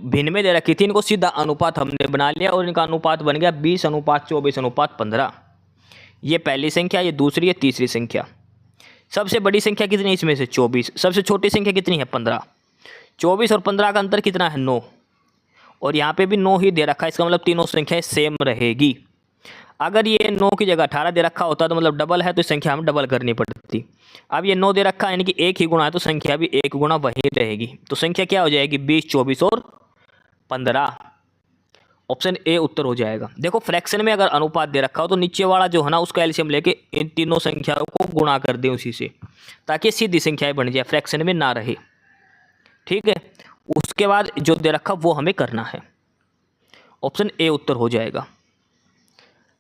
भिन्न में दे रखी थी इनको सीधा अनुपात हमने बना लिया और इनका अनुपात बन गया 20:24:15। ये पहली संख्या, ये दूसरी, ये तीसरी संख्या। सबसे बड़ी संख्या कितनी है इसमें से 24, सबसे छोटी संख्या कितनी है 15। 24 और 15 का अंतर कितना है 9, और यहाँ पे भी 9 ही दे रखा है, इसका मतलब तीनों संख्याएं सेम रहेगी। अगर ये 9 की जगह 18 दे रखा होता तो मतलब डबल है, तो संख्या हमें डबल करनी पड़ती। अब ये 9 दे रखा है यानी कि 1 ही गुणा है, तो संख्या भी 1 गुणा वही रहेगी। तो संख्या क्या हो जाएगी 20, 24 और 15, ऑप्शन ए उत्तर हो जाएगा। देखो फ्रैक्शन में अगर अनुपात दे रखा हो तो नीचे वाला जो है ना उसका एलसीएम लेके इन तीनों संख्याओं को गुणा कर दें उसी से, ताकि सीधी संख्याएं बन जाए, फ्रैक्शन में ना रहे। ठीक है, उसके बाद जो दे रखा वो हमें करना है। ऑप्शन ए उत्तर हो जाएगा।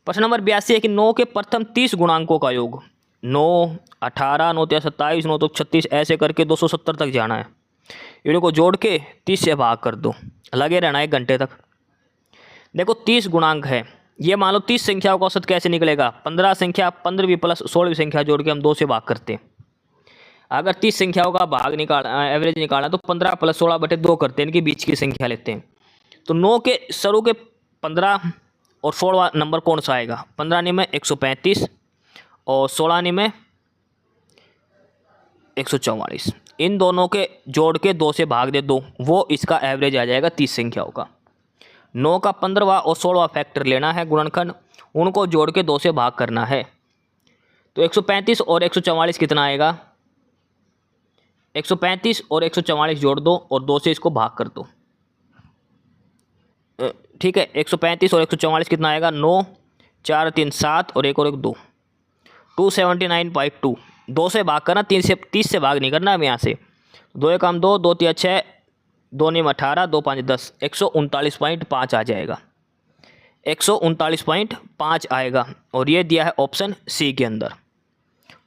प्रश्न नंबर 82 है कि 9 के प्रथम 30 गुणांकों का योग, 9, 18, 9 या 27, 9 तो 36, ऐसे करके 270 तक जाना है। इनको जोड़ के 30 से भाग कर दो, लगे रहना 1 घंटे तक। देखो 30 गुणांक है, ये मान लो 30 संख्याओं का औसत कैसे निकलेगा, 15 संख्या 15वीं प्लस 16वीं संख्या जोड़ के हम 2 से भाग करते हैं। अगर 30 संख्याओं का भाग एवरेज निकालना तो 15 प्लस 16 बटे 2 करते हैं, इनके बीच की संख्या लेते हैं। तो 9 के शुरू के 15 और 16वां नंबर कौन सा आएगा, 15 में 135 और 16 में 144, इन दोनों के जोड़ के 2 से भाग दे दो, वो इसका एवरेज आ जाएगा 30 संख्याओं का। 9 का 15वां और 16वां फैक्टर लेना है गुणनखंड, उनको जोड़ के 2 से भाग करना है। तो 135 और 144 कितना आएगा, 135 और 144 जोड़ दो और 2 से इसको भाग कर दो। ठीक है, 135 और 144 कितना आएगा, 9, 4, 3, 7 और 1 और 1 2, 279.2, 2 से भाग करना, 30 से भाग नहीं करना अब यहाँ से। 2 एक काम 2, 2 3 6, 2 9 18, 2 5 10, 139.5 आ जाएगा, 139.5 आएगा। और ये दिया है ऑप्शन सी के अंदर,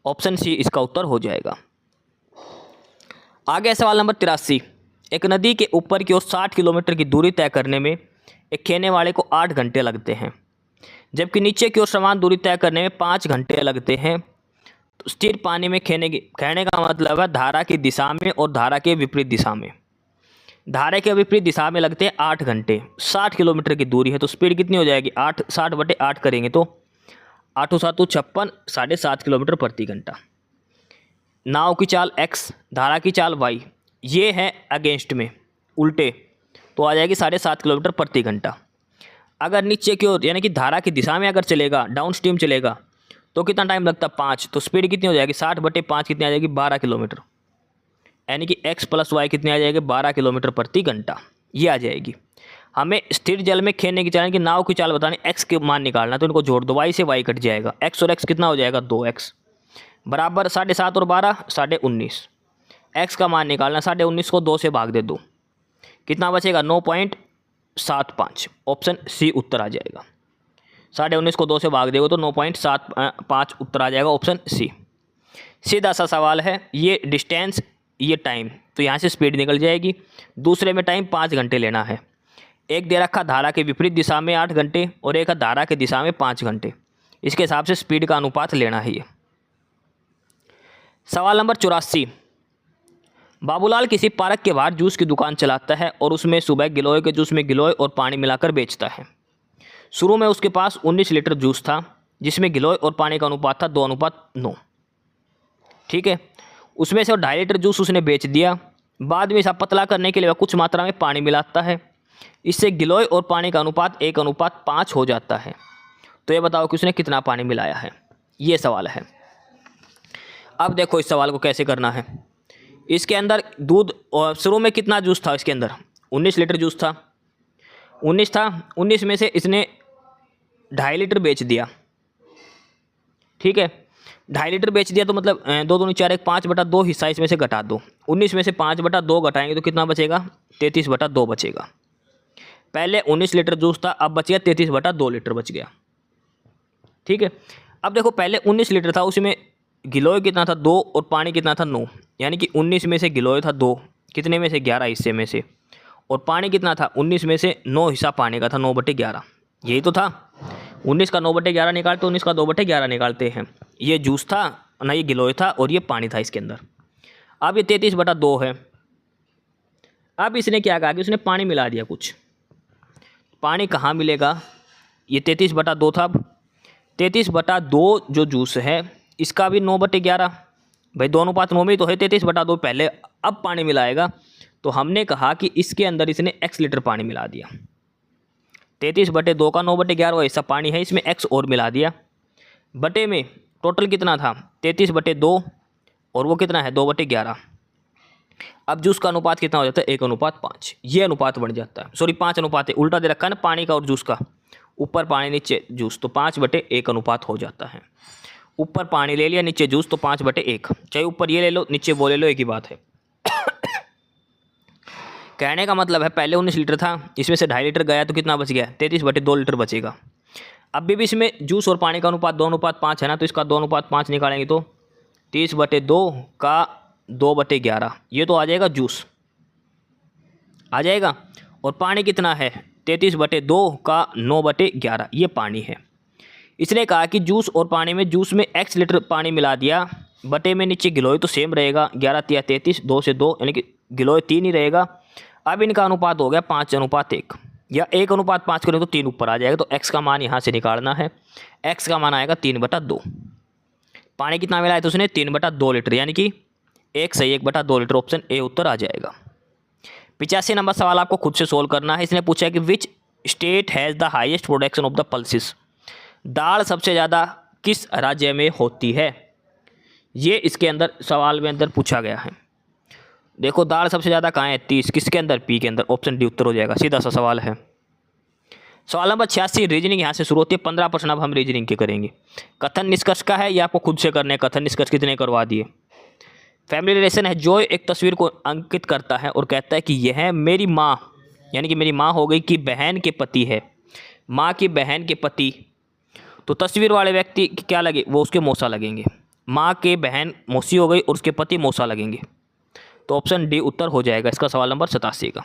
ऑप्शन सी इसका उत्तर हो जाएगा। आगे सवाल नंबर 83, एक नदी के ऊपर की ओर 60 किलोमीटर की दूरी तय करने में एक खेने वाले को 8 घंटे लगते हैं, जबकि नीचे की ओर समान दूरी तय करने में 5 घंटे लगते हैं। तो स्थिर पानी में कहने का मतलब है धारा की दिशा में और धारा के विपरीत दिशा में। धारा के विपरीत दिशा में लगते हैं 8 घंटे, 60 किलोमीटर की दूरी है तो स्पीड कितनी हो जाएगी, 8, 60 बटे 8 करेंगे तो 8 7 56, 7.5 किलोमीटर प्रति घंटा। नाव की चाल x, धारा की चाल y, ये है अगेंस्ट में उल्टे, तो आ जाएगी 7.5 किलोमीटर प्रति घंटा। अगर नीचे की ओर यानी कि धारा की दिशा में अगर चलेगा, डाउन स्ट्रीम चलेगा तो कितना टाइम लगता है 5, तो स्पीड कितनी हो जाएगी 60 बटे 5 कितनी आ जाएगी 12 किलोमीटर, यानी कि x प्लस वाई कितनी आ जाएगी 12 किलोमीटर प्रति घंटा, ये आ जाएगी। हमें स्थिर जल में खेलने की चाल की नाव की चाल बतानी, x के मान निकालना, तो इनको जोड़ दो, y से y कट जाएगा, x और x कितना हो जाएगा 2x बराबर 7.5 और 12 19.5, x का मान निकालना, 19.5 को 2 से भाग दे दो, कितना बचेगा 9.75, ऑप्शन सी उत्तर आ जाएगा। 19.5 को 2 से भाग देगा तो 9.75 उत्तर आ जाएगा, ऑप्शन सी। सीधा सा सवाल है, ये डिस्टेंस ये टाइम, तो यहाँ से स्पीड निकल जाएगी। दूसरे में टाइम 5 घंटे लेना है, एक दे रखा धारा के विपरीत दिशा में 8 घंटे और एक धारा के दिशा में 5 घंटे, इसके हिसाब से स्पीड का अनुपात लेना है ये। सवाल नंबर 84, बाबूलाल किसी पार्क के बाहर जूस की दुकान चलाता है और उसमें सुबह गिलोय के जूस में गिलोय और पानी मिलाकर बेचता है। शुरू में उसके पास 19 लीटर जूस था, जिसमें गिलोय और पानी का अनुपात था 2:9। ठीक है, उसमें से 2.5 लीटर जूस उसने बेच दिया। बाद में इसे पतला करने के लिए वह कुछ मात्रा में पानी मिलाता है, इससे गिलोय और पानी का अनुपात 1:5 हो जाता है। तो ये बताओ कि उसने कितना पानी मिलाया है, ये सवाल है। अब देखो इस सवाल को कैसे करना है। इसके अंदर दूध और शुरू में कितना जूस था, इसके अंदर 19 लीटर जूस था, 19 में से इसने 2.5 लीटर बेच दिया। ठीक है, 2.5 लीटर बेच दिया तो मतलब 2 दूनी 4 1 5/2 हिस्सा इसमें से घटा दो, 19 में से 5/2 घटाएंगे तो कितना बचेगा 33/2 बचेगा। पहले 19 लीटर जूस था, अब बच गया 33/2 लीटर बच गया। ठीक है, अब देखो पहले 19 लीटर था, उसमें गिलोय कितना था 2 और पानी कितना था 9, यानी कि 19 में से गिलोय था 2, कितने में से 11 हिस्से में से, और पानी कितना था 19 में से 9 हिस्सा पानी का था 9/11, यही तो था। 19 का 9/11 निकालते, 19 का 2/11 निकालते हैं। ये जूस था ना, ये गिलोय था और ये पानी था इसके अंदर। अब ये 33/2 है। अब इसने क्या कहा कि उसने पानी मिला दिया कुछ। पानी कहाँ मिलेगा, ये 33/2 था। अब 33/2 जो जूस है इसका भी 9/11, भाई 2:9 में तो है 33/2 पहले, अब पानी मिलाएगा। तो हमने कहा कि इसके अंदर इसने x लीटर पानी मिला दिया। 33/2 का 9/11 हिस्सा पानी है, इसमें x और मिला दिया। बटे में टोटल कितना था 33/2 और वो कितना है 2/11। अब जूस का अनुपात कितना हो जाता है, 1:5। ये अनुपात बन जाता है, सॉरी 5 अनुपात है, उल्टा दे रखा है ना पानी का और जूस का, ऊपर पानी नीचे जूस, तो 5/1 अनुपात हो जाता है। ऊपर पानी ले लिया नीचे जूस, तो 5/1, चाहे ऊपर ये ले लो नीचे वो ले लो, एक ही बात है। कहने का मतलब है पहले 19 लीटर था, इसमें से 2.5 लीटर गया तो कितना बच गया, 33/2 लीटर बचेगा। अब भी इसमें जूस और पानी का अनुपात 2:5 है ना, तो इसका 2:5 निकालेंगे तो 30/2 का 2/11, ये तो आ जाएगा जूस, आ जाएगा। और पानी कितना है, 33/2 का 9/11, ये पानी है। इसने कहा कि जूस और पानी में, जूस में x लीटर पानी मिला दिया, बटे में नीचे गिलोय तो सेम रहेगा, 11×3 = 33, 2 से 2 यानी कि गिलोय 3 ही रहेगा। अब इनका अनुपात हो गया 5:1, या 1:5 करें तो 3 ऊपर आ जाएगा, तो x का मान यहाँ से निकालना है, x का मान आएगा 3/2। पानी कितना मिला है तो उसने 3/2 लीटर, यानी कि 1 सही 1/2 लीटर, ऑप्शन ए उत्तर आ जाएगा। 85 नंबर सवाल आपको खुद से सोल्व करना है। इसने पूछा है कि which state has the highest production of the pulses, दाल सबसे ज़्यादा किस राज्य में होती है, ये इसके अंदर सवाल में अंदर पूछा गया है। देखो दाल सबसे ज़्यादा कहाँ है, 30, किसके अंदर, पी के अंदर, ऑप्शन डी उत्तर हो जाएगा, सीधा सा सवाल है। सवाल नंबर 86, रीजनिंग यहाँ से शुरू होती है, 15% अब हम रीजनिंग के करेंगे। कथन निष्कर्ष का है, ये आपको खुद से करने, कथन निष्कर्ष कितने करवा दिए। फैमिली रिलेशन है, जो एक तस्वीर को अंकित करता है और कहता है कि यह मेरी माँ, यानी कि मेरी माँ हो गई, कि बहन के पति है, माँ की बहन के पति, तो तस्वीर वाले व्यक्ति क्या लगे, वो उसके मौसा लगेंगे। माँ के बहन मौसी हो गई और उसके पति मौसा लगेंगे, तो ऑप्शन डी उत्तर हो जाएगा इसका सवाल नंबर 87 का।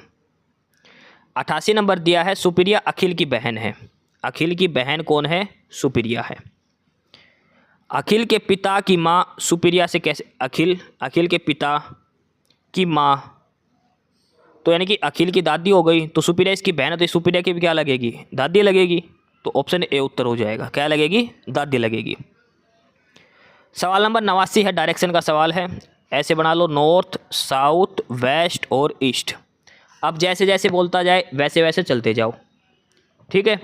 88 नंबर दिया है, सुप्रिया अखिल की बहन है। अखिल की बहन कौन है, सुप्रिया है। अखिल के पिता की माँ सुप्रिया से कैसे, अखिल के पिता की माँ, तो यानी कि अखिल की दादी हो गई, तो सुप्रिया इसकी बहन है, तो सुप्रिया की भी क्या लगेगी, दादी लगेगी, तो ऑप्शन ए उत्तर हो जाएगा, क्या लगेगी, दादी लगेगी। सवाल नंबर 89 है, डायरेक्शन का सवाल है, ऐसे बना लो, नॉर्थ, साउथ, वेस्ट और ईस्ट। अब जैसे जैसे बोलता जाए वैसे वैसे चलते जाओ, ठीक है।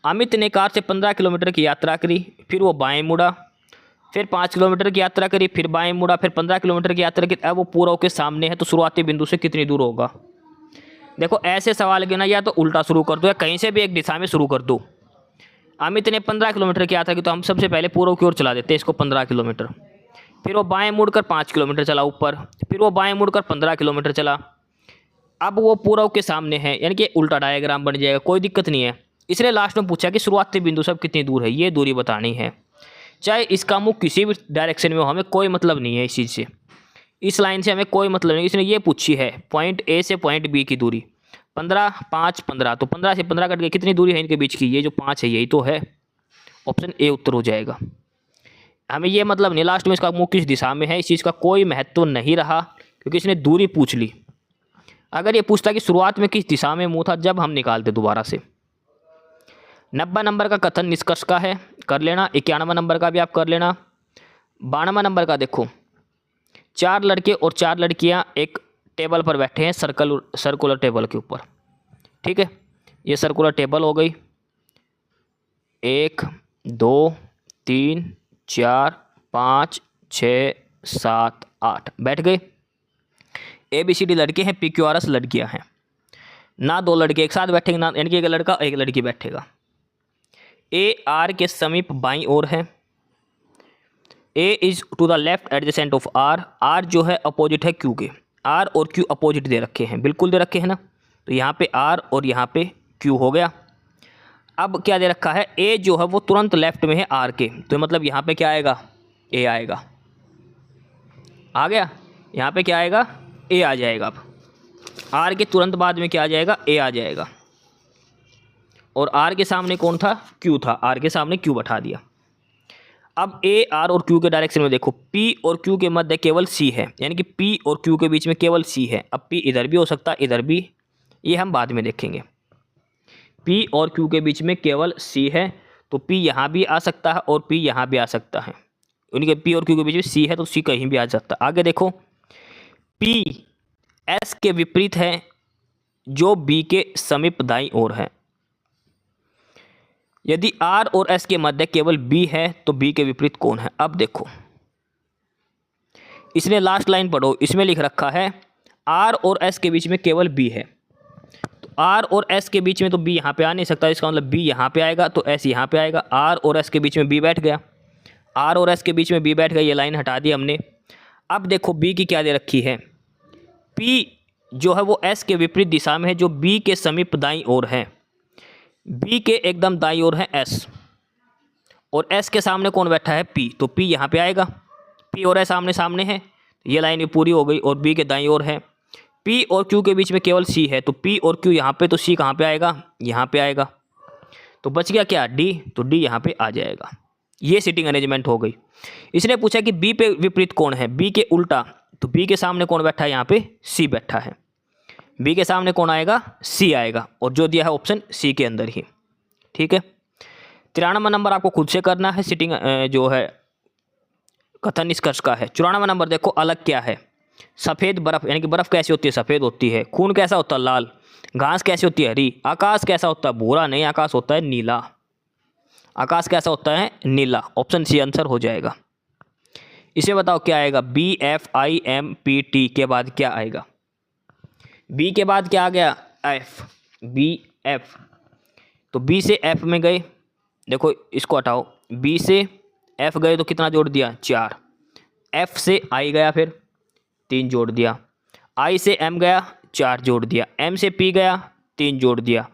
अमित ने कार से 15 किलोमीटर की यात्रा करी, फिर वो बाएं मुड़ा, फिर 5 किलोमीटर की यात्रा करी, फिर बाएं मुड़ा, फिर 15 किलोमीटर की यात्रा की। अब वो पूरा के सामने है, तो शुरुआती बिंदु से कितनी दूर होगा। देखो ऐसे सवाल के ना, या तो उल्टा शुरू कर दो या कहीं से भी एक दिशा में शुरू कर दो। अमित ने 15 किलोमीटर की यात्रा की, तो हम सबसे पहले पूर्व की ओर चला देते हैं इसको 15 किलोमीटर, फिर वो बाएं मुड़कर 5 किलोमीटर चला ऊपर, फिर वो बाएं मुड़कर 15 किलोमीटर चला। अब वो पूर्व के सामने है, यानी कि उल्टा डायग्राम बन जाएगा, कोई दिक्कत नहीं है। इसलिए लास्ट में पूछा कि शुरुआती बिंदु से कितनी दूर है, ये दूरी बतानी है। चाहे इसका मुख किसी भी डायरेक्शन में हो, हमें कोई मतलब नहीं है इस चीज़ से, इस लाइन से हमें कोई मतलब नहीं। इसने ये पूछी है पॉइंट ए से पॉइंट बी की दूरी, 15, 5, 15, तो 15 से 15 कट गए, कितनी दूरी है इनके बीच की, ये जो 5 है यही तो है, ऑप्शन ए उत्तर हो जाएगा। हमें ये मतलब नहीं लास्ट में इसका मुख किस दिशा में है, इस चीज़ का कोई महत्व नहीं रहा, क्योंकि इसने दूरी पूछ ली। अगर ये पूछता कि शुरुआत में किस दिशा में मुँह था, जब हम निकालते दोबारा से। 90 नंबर का कथन निष्कर्ष का है, कर लेना। 91 नंबर का भी आप कर लेना। 92 नंबर का देखो, 4 लड़के और 4 लड़कियां एक टेबल पर बैठे हैं, सर्कुलर टेबल के ऊपर, ठीक है। ये सर्कुलर टेबल हो गई, 1, 2, 3, 4, 5, 6, 7, 8 बैठ गए। ABCD लड़के हैं, PQRS लड़कियां हैं। ना 2 लड़के एक साथ बैठेंगे, ना यानी कि एक लड़का एक लड़की बैठेगा। A R के समीप बाईं ओर है। A is to the left adjacent of R, R जो है अपोजिट है Q के। R और Q अपोजिट दे रखे हैं, बिल्कुल दे रखे हैं ना, तो यहाँ पे R और यहाँ पे Q हो गया। अब क्या दे रखा है, A जो है वो तुरंत लेफ्ट में है R के, तो मतलब यहाँ पे क्या आएगा, A आएगा, आ गया। यहाँ पे क्या आएगा, A आ जाएगा। अब R के तुरंत बाद में क्या आ जाएगा, A आ जाएगा। और R के सामने कौन था, Q था, R के सामने Q बैठा दिया। अब A, R और Q के डायरेक्शन में देखो, P और Q के मध्य केवल C है, यानी कि P और Q के बीच में केवल C है। अब P इधर भी हो सकता है, इधर भी, ये हम बाद में देखेंगे। P और Q के बीच में केवल C है, तो P यहाँ भी आ सकता है और P यहाँ भी आ सकता है। उनके P और Q के बीच में C है, तो C कहीं भी आ सकता है। आगे देखो, P S के विपरीत है, जो B के समीप दाईं ओर है। यदि R और S के मध्य केवल B है, तो B के विपरीत कौन है। अब देखो, इसने लास्ट लाइन पढ़ो, इसमें लिख रखा है आर और एस के बीच में केवल बी है। तो आर और एस के बीच में तो बी यहाँ पे आ नहीं सकता, इसका मतलब बी यहाँ पे आएगा तो एस यहाँ पे आएगा। आर और एस के बीच में बी बैठ गया, आर और एस के बीच में बी बैठ गया, ये लाइन हटा दी हमने। अब देखो बी की क्या दे रखी है, पी जो है वो एस के विपरीत दिशा में है, जो बी के समीप दाईं ओर है। बी के एकदम दाईं ओर है एस, और एस के सामने कौन बैठा है, पी, तो पी यहाँ पे आएगा। पी और एस आमने सामने है, ये लाइन भी पूरी हो गई, और बी के दाईं ओर है। पी और क्यू के बीच में केवल सी है, तो पी और क्यू यहाँ पे, तो सी कहाँ पे आएगा, यहाँ पे आएगा। तो बच गया क्या, डी, तो डी यहाँ पे आ जाएगा। ये सीटिंग अरेंजमेंट हो गई। इसने पूछा कि बी पे विपरीत कौन है, बी के उल्टा, तो बी के सामने कौन बैठा है, यहाँ पे सी बैठा है। बी के सामने कौन आएगा, सी आएगा, और जो दिया है ऑप्शन सी के अंदर ही। ठीक है, 93 नंबर आपको खुद से करना है, सीटिंग जो है कथन निष्कर्ष का है। 94 नंबर देखो, अलग क्या है। सफ़ेद बर्फ, यानी कि बर्फ़ कैसी होती है, सफ़ेद होती है। खून कैसा होता है, लाल। घास कैसी होती है, हरी। आकाश कैसा होता है, भूरा नहीं, आकाश होता है नीला। आकाश कैसा होता है, नीला। ऑप्शन सी आंसर हो जाएगा। इसे बताओ क्या आएगा, BFIMPT के बाद क्या आएगा, बी के बाद क्या आ गया, एफ, BF, तो बी से एफ में गए, देखो इसको हटाओ, बी से एफ गए तो कितना जोड़ दिया, 4। एफ से आई गया, फिर 3 जोड़ दिया। आई से एम गया, 4 जोड़ दिया। एम से पी गया, 3 जोड़ दिया।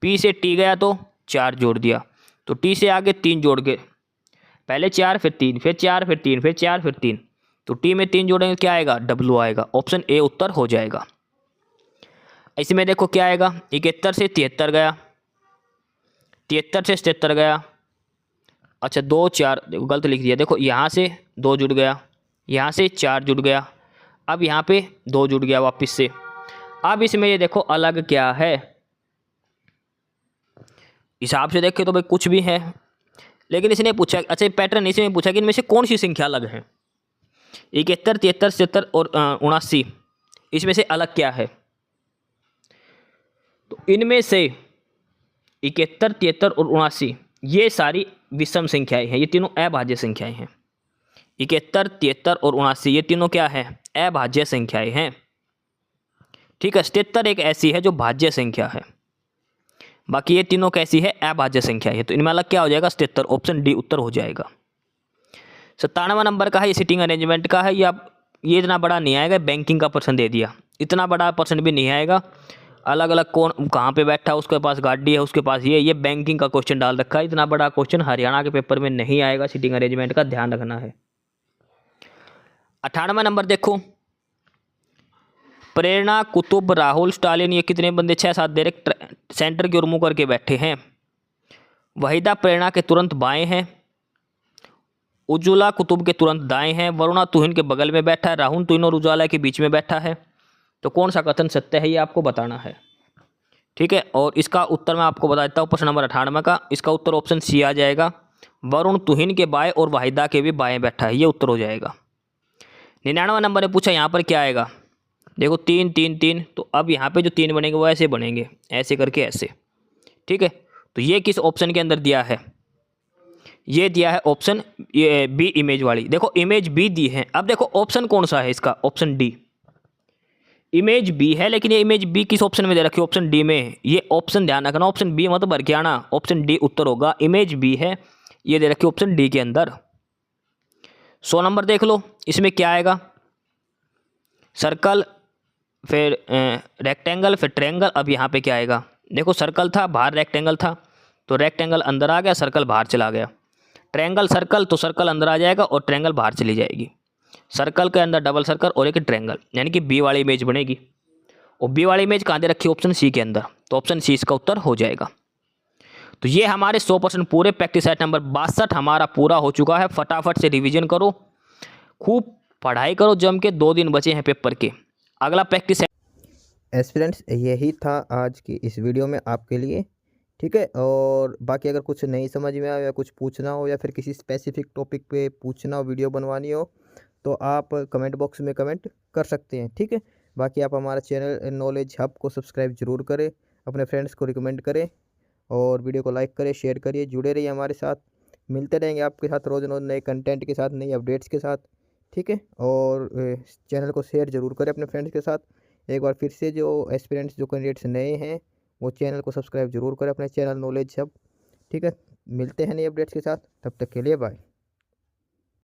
पी से टी गया तो 4 जोड़ दिया। तो टी से आगे 3 जोड़ के, पहले 4 फिर 3 फिर 4 फिर 3 फिर 4 फिर 3, तो टी में 3 जोड़ेंगे क्या आएगा, डब्लू आएगा। ऑप्शन ए उत्तर हो जाएगा। इसमें देखो क्या आएगा, 71 से 73 गया, 73 से 77 गया। अच्छा 2 4, देखो गलत लिख दिया, देखो यहाँ से 2 जुड़ गया, यहाँ से 4 जुड़ गया, अब यहाँ पे 2 जुड़ गया वापस से। अब इसमें ये देखो अलग क्या है, हिसाब से देखें तो भाई कुछ भी है, लेकिन इसने पूछा, अच्छा पैटर्न इसने पूछा कि इनमें से कौन सी संख्या अलग है। 71 73 77 और 79, इसमें से अलग क्या है, तो इनमें से 71 73 और 79 ये सारी विषम संख्याएं हैं, ये तीनों अभाज्य संख्याएं हैं। 71 73 और 79 ये तीनों क्या है, अभाज्य संख्याएं हैं। ठीक है, 77 एक ऐसी है जो भाज्य संख्या है, बाकी ये तीनों कैसी है, अभाज्य संख्या है। तो इनमें अलग क्या हो जाएगा, 77, ऑप्शन डी उत्तर हो जाएगा। 97 नंबर का है, ये सीटिंग अरेंजमेंट का है। ये इतना बड़ा नहीं आएगा, बैंकिंग का पर्सन दे दिया, इतना बड़ा पर्सन भी नहीं आएगा। अलग अलग कौन कहाँ पे बैठा है, उसके पास गाड़ी है, उसके पास ये बैंकिंग का क्वेश्चन डाल रखा है। इतना बड़ा क्वेश्चन हरियाणा के पेपर में नहीं आएगा, सीटिंग अरेंजमेंट का ध्यान रखना है। 98 नंबर देखो, प्रेरणा, कुतुब, राहुल, स्टालिन, ये कितने बंदे, 6-7 दे रहे, सेंटर की ओर मुंह करके बैठे हैं। वहीदा प्रेरणा के तुरंत बाएं हैं, उज्ज्वला कुतुब के तुरंत दाएं हैं, वरुणा तुहिन के बगल में बैठा है, राहुल तुहिन और उज्ज्वला के बीच में बैठा है। तो कौन सा कथन सत्य है ये आपको बताना है। ठीक है, और इसका उत्तर मैं आपको बता देता हूँ, प्रश्न नंबर 98 का इसका उत्तर ऑप्शन सी आ जाएगा। वरुण तुहिन के बाएं और वाहिदा के भी बाएं बैठा है, ये उत्तर हो जाएगा। 99 नंबर ने पूछा यहाँ पर क्या आएगा, देखो 3 3 3, तो अब यहाँ पे जो 3 बनेंगे वो ऐसे बनेंगे, ऐसे करके ऐसे। ठीक है, तो ये किस ऑप्शन के अंदर दिया है, ये दिया है ऑप्शन ये बी, इमेज वाली। देखो इमेज बी दी है। अब देखो ऑप्शन कौन सा है इसका, ऑप्शन डी, इमेज बी है, लेकिन ये इमेज बी किस ऑप्शन में दे रखी है, ऑप्शन डी में। ये ऑप्शन ध्यान रखना, ऑप्शन बी मत भर के आना, ऑप्शन डी उत्तर होगा। इमेज बी है, ये दे रखी है ऑप्शन डी के अंदर। 100 नंबर देख लो, इसमें क्या आएगा, सर्कल, फिर रेक्टेंगल, फिर ट्रायंगल। अब यहाँ पे क्या आएगा, देखो सर्कल था, बाहर रेक्टेंगल था, तो रेक्टेंगल अंदर आ गया, सर्कल बाहर चला गया। ट्रायंगल सर्कल, तो सर्कल अंदर आ जाएगा और ट्रायंगल बाहर चली जाएगी। सर्कल के अंदर डबल सर्कल और एक ट्रायंगल, यानी कि बी वाली इमेज बनेगी। और बी वाली इमेज कहाँ दे रखी है, ऑप्शन सी के अंदर, तो ऑप्शन सी इसका उत्तर हो जाएगा। तो ये हमारे 100% पूरे प्रैक्टिस सेट नंबर 62 हमारा पूरा हो चुका है। फटाफट से रिवीजन करो, खूब पढ़ाई करो जम के, 2 दिन बचे हैं पेपर के। अगला प्रैक्टिस एस्पिरेंट्स यही था आज की इस वीडियो में आपके लिए। ठीक है, और बाकी अगर कुछ नहीं समझ में आया या कुछ पूछना हो या फिर किसी स्पेसिफिक टॉपिक पे पूछना हो, वीडियो बनवानी हो, तो आप कमेंट बॉक्स में कमेंट कर सकते हैं। ठीक है, बाकी आप हमारा चैनल नॉलेज हब को सब्सक्राइब जरूर करें, अपने फ्रेंड्स को रिकमेंड करें और वीडियो को लाइक करें, शेयर करिए, जुड़े रहिए हमारे साथ। मिलते रहेंगे आपके साथ रोज़ रोज़ नए कंटेंट के साथ, नई अपडेट्स के साथ। ठीक है। और चैनल को शेयर ज़रूर करें अपने फ्रेंड्स के साथ। एक बार फिर से जो एस्पिरेंट्स जो कैंडिडेट्स नए हैं वो चैनल को सब्सक्राइब ज़रूर करें अपने चैनल नॉलेज हब। ठीक है, मिलते हैं नए अपडेट्स के साथ, तब तक के लिए बाय।